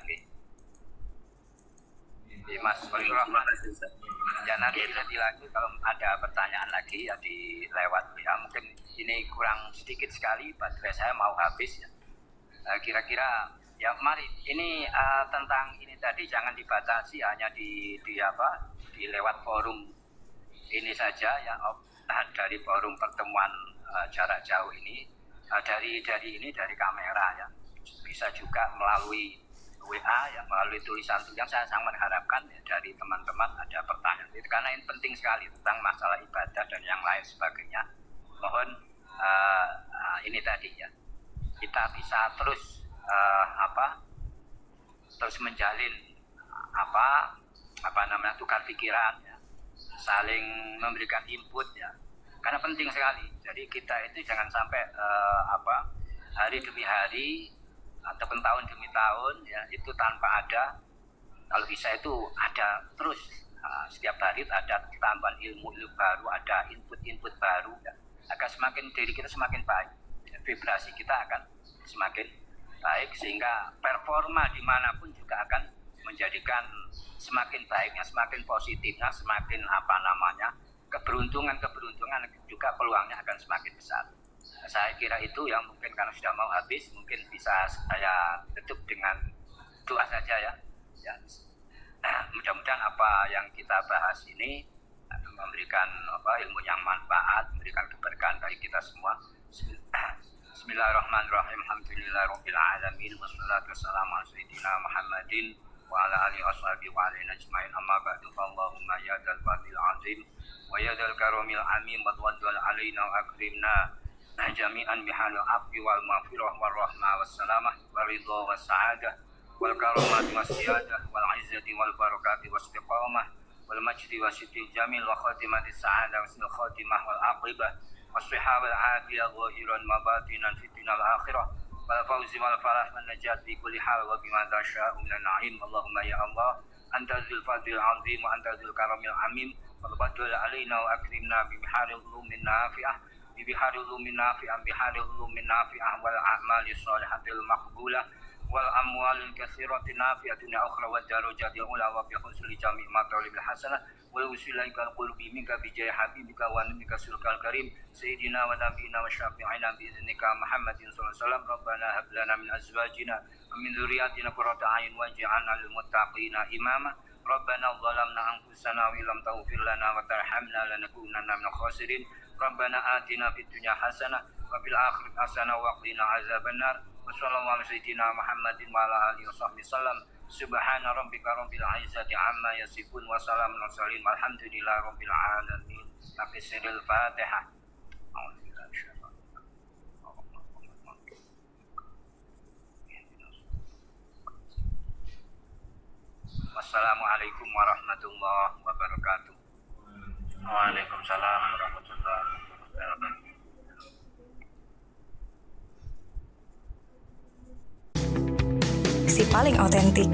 Mas Rahman. Ya nanti lagi kalau ada pertanyaan lagi ya dilewat ya, mungkin ini kurang sedikit sekali baterai saya mau habis ya. Kira-kira ya mari ini tentang ini tadi jangan dibatasi hanya di lewat forum ini saja ya, dari forum pertemuan jarak jauh ini, dari kamera ya, bisa juga melalui WA ya, melalui tulisan yang saya sangat mengharapkan ya, dari teman-teman ada pertanyaan itu, karena ini penting sekali tentang masalah ibadah dan yang lain sebagainya. Mohon ini tadi ya, kita bisa terus terus menjalin tukar pikiran ya, saling memberikan input ya, karena penting sekali. Jadi kita itu jangan sampai hari demi hari ataupun tahun demi tahun ya itu tanpa ada, kalau bisa itu ada terus, setiap hari ada tambahan ilmu baru, ada input baru ya, agar semakin diri kita semakin baik ya, vibrasi kita akan semakin baik, sehingga performa dimanapun juga akan menjadikan semakin baiknya, semakin positifnya, semakin keberuntungan juga peluangnya akan semakin besar. Saya kira itu yang mungkin karena sudah mau habis, mungkin bisa saya tutup dengan doa saja ya. Mudah-mudahan apa yang kita bahas ini memberikan ilmu yang manfaat, memberikan keberkahan bagi kita semua. Bismillahirrahmanirrahim. Alhamdulillahirabbil alamin wassalatu wassalamu ala sayyidina Muhammadin wa ala alihi washabihi wa alihi ajmain. Amma ba'du, fallahumma ya dzal fadil azim wa ya dzal karamil amin wa tawaddal alaina wa akrimna jami'an bihalil afwi wal maghfirah wal rahmah was salamah wal ridha was sa'adah wal karamati was siyadah wal izzati wal barakati was istiqamah wal majdi was sidqil jamil wa khatimati sa'adah was khatimah wal aqibah was sihah wal afiyah zahiran wa batinan fid dunyal akhirah wal fawzi wal falah wan najat fi kulli hal wa bima tasya'u minan na'im. Allahumma ya Allah anta dzul fadlil azim wa anta dzul karamil amin wa tafaddal alaina wa akrimna bi biharil ulumin nafi'ah bihari ulumin nafi'ah bihari ulumin nafi'ah wal a'mali sholihatil maqbulah wal amwalil katsiratin nafi'atin ukhra wa darajatil ula wa bi husnil jami' matalibil hasanah wal usilaikal qulubi minka bi jaya habibika wa nabika sulkal karim sayyidina wa nabiyina wa syafi'ina bi iznika Muhammadin sallallahu alaihi wasallam. Rabbana hab lana min azwajina wa min dzurriyyatina qurrata a'yun waj'alna lil muttaqina imama. Rabbana zalamna anfusana wa lam taghfir lana wa tarhamna lanakunanna minal khasirin. Rabbana atina fid dunya hasanah wa fil akhirati hasanah wa qina azabannar. Wa sallallahu ala sayyidina Muhammadin wa ala alihi washabbihi sallam. Subhana rabbika rabbil izzati amma yasifun wa salamun alal mursalin walhamdulillahi rabbil alamin. Tafsirul Fatihah. Wassalamualaikum warahmatullahi wabarakatuh. Waalaikumsalam warahmatullahi wabarakatuh. Si paling autentik.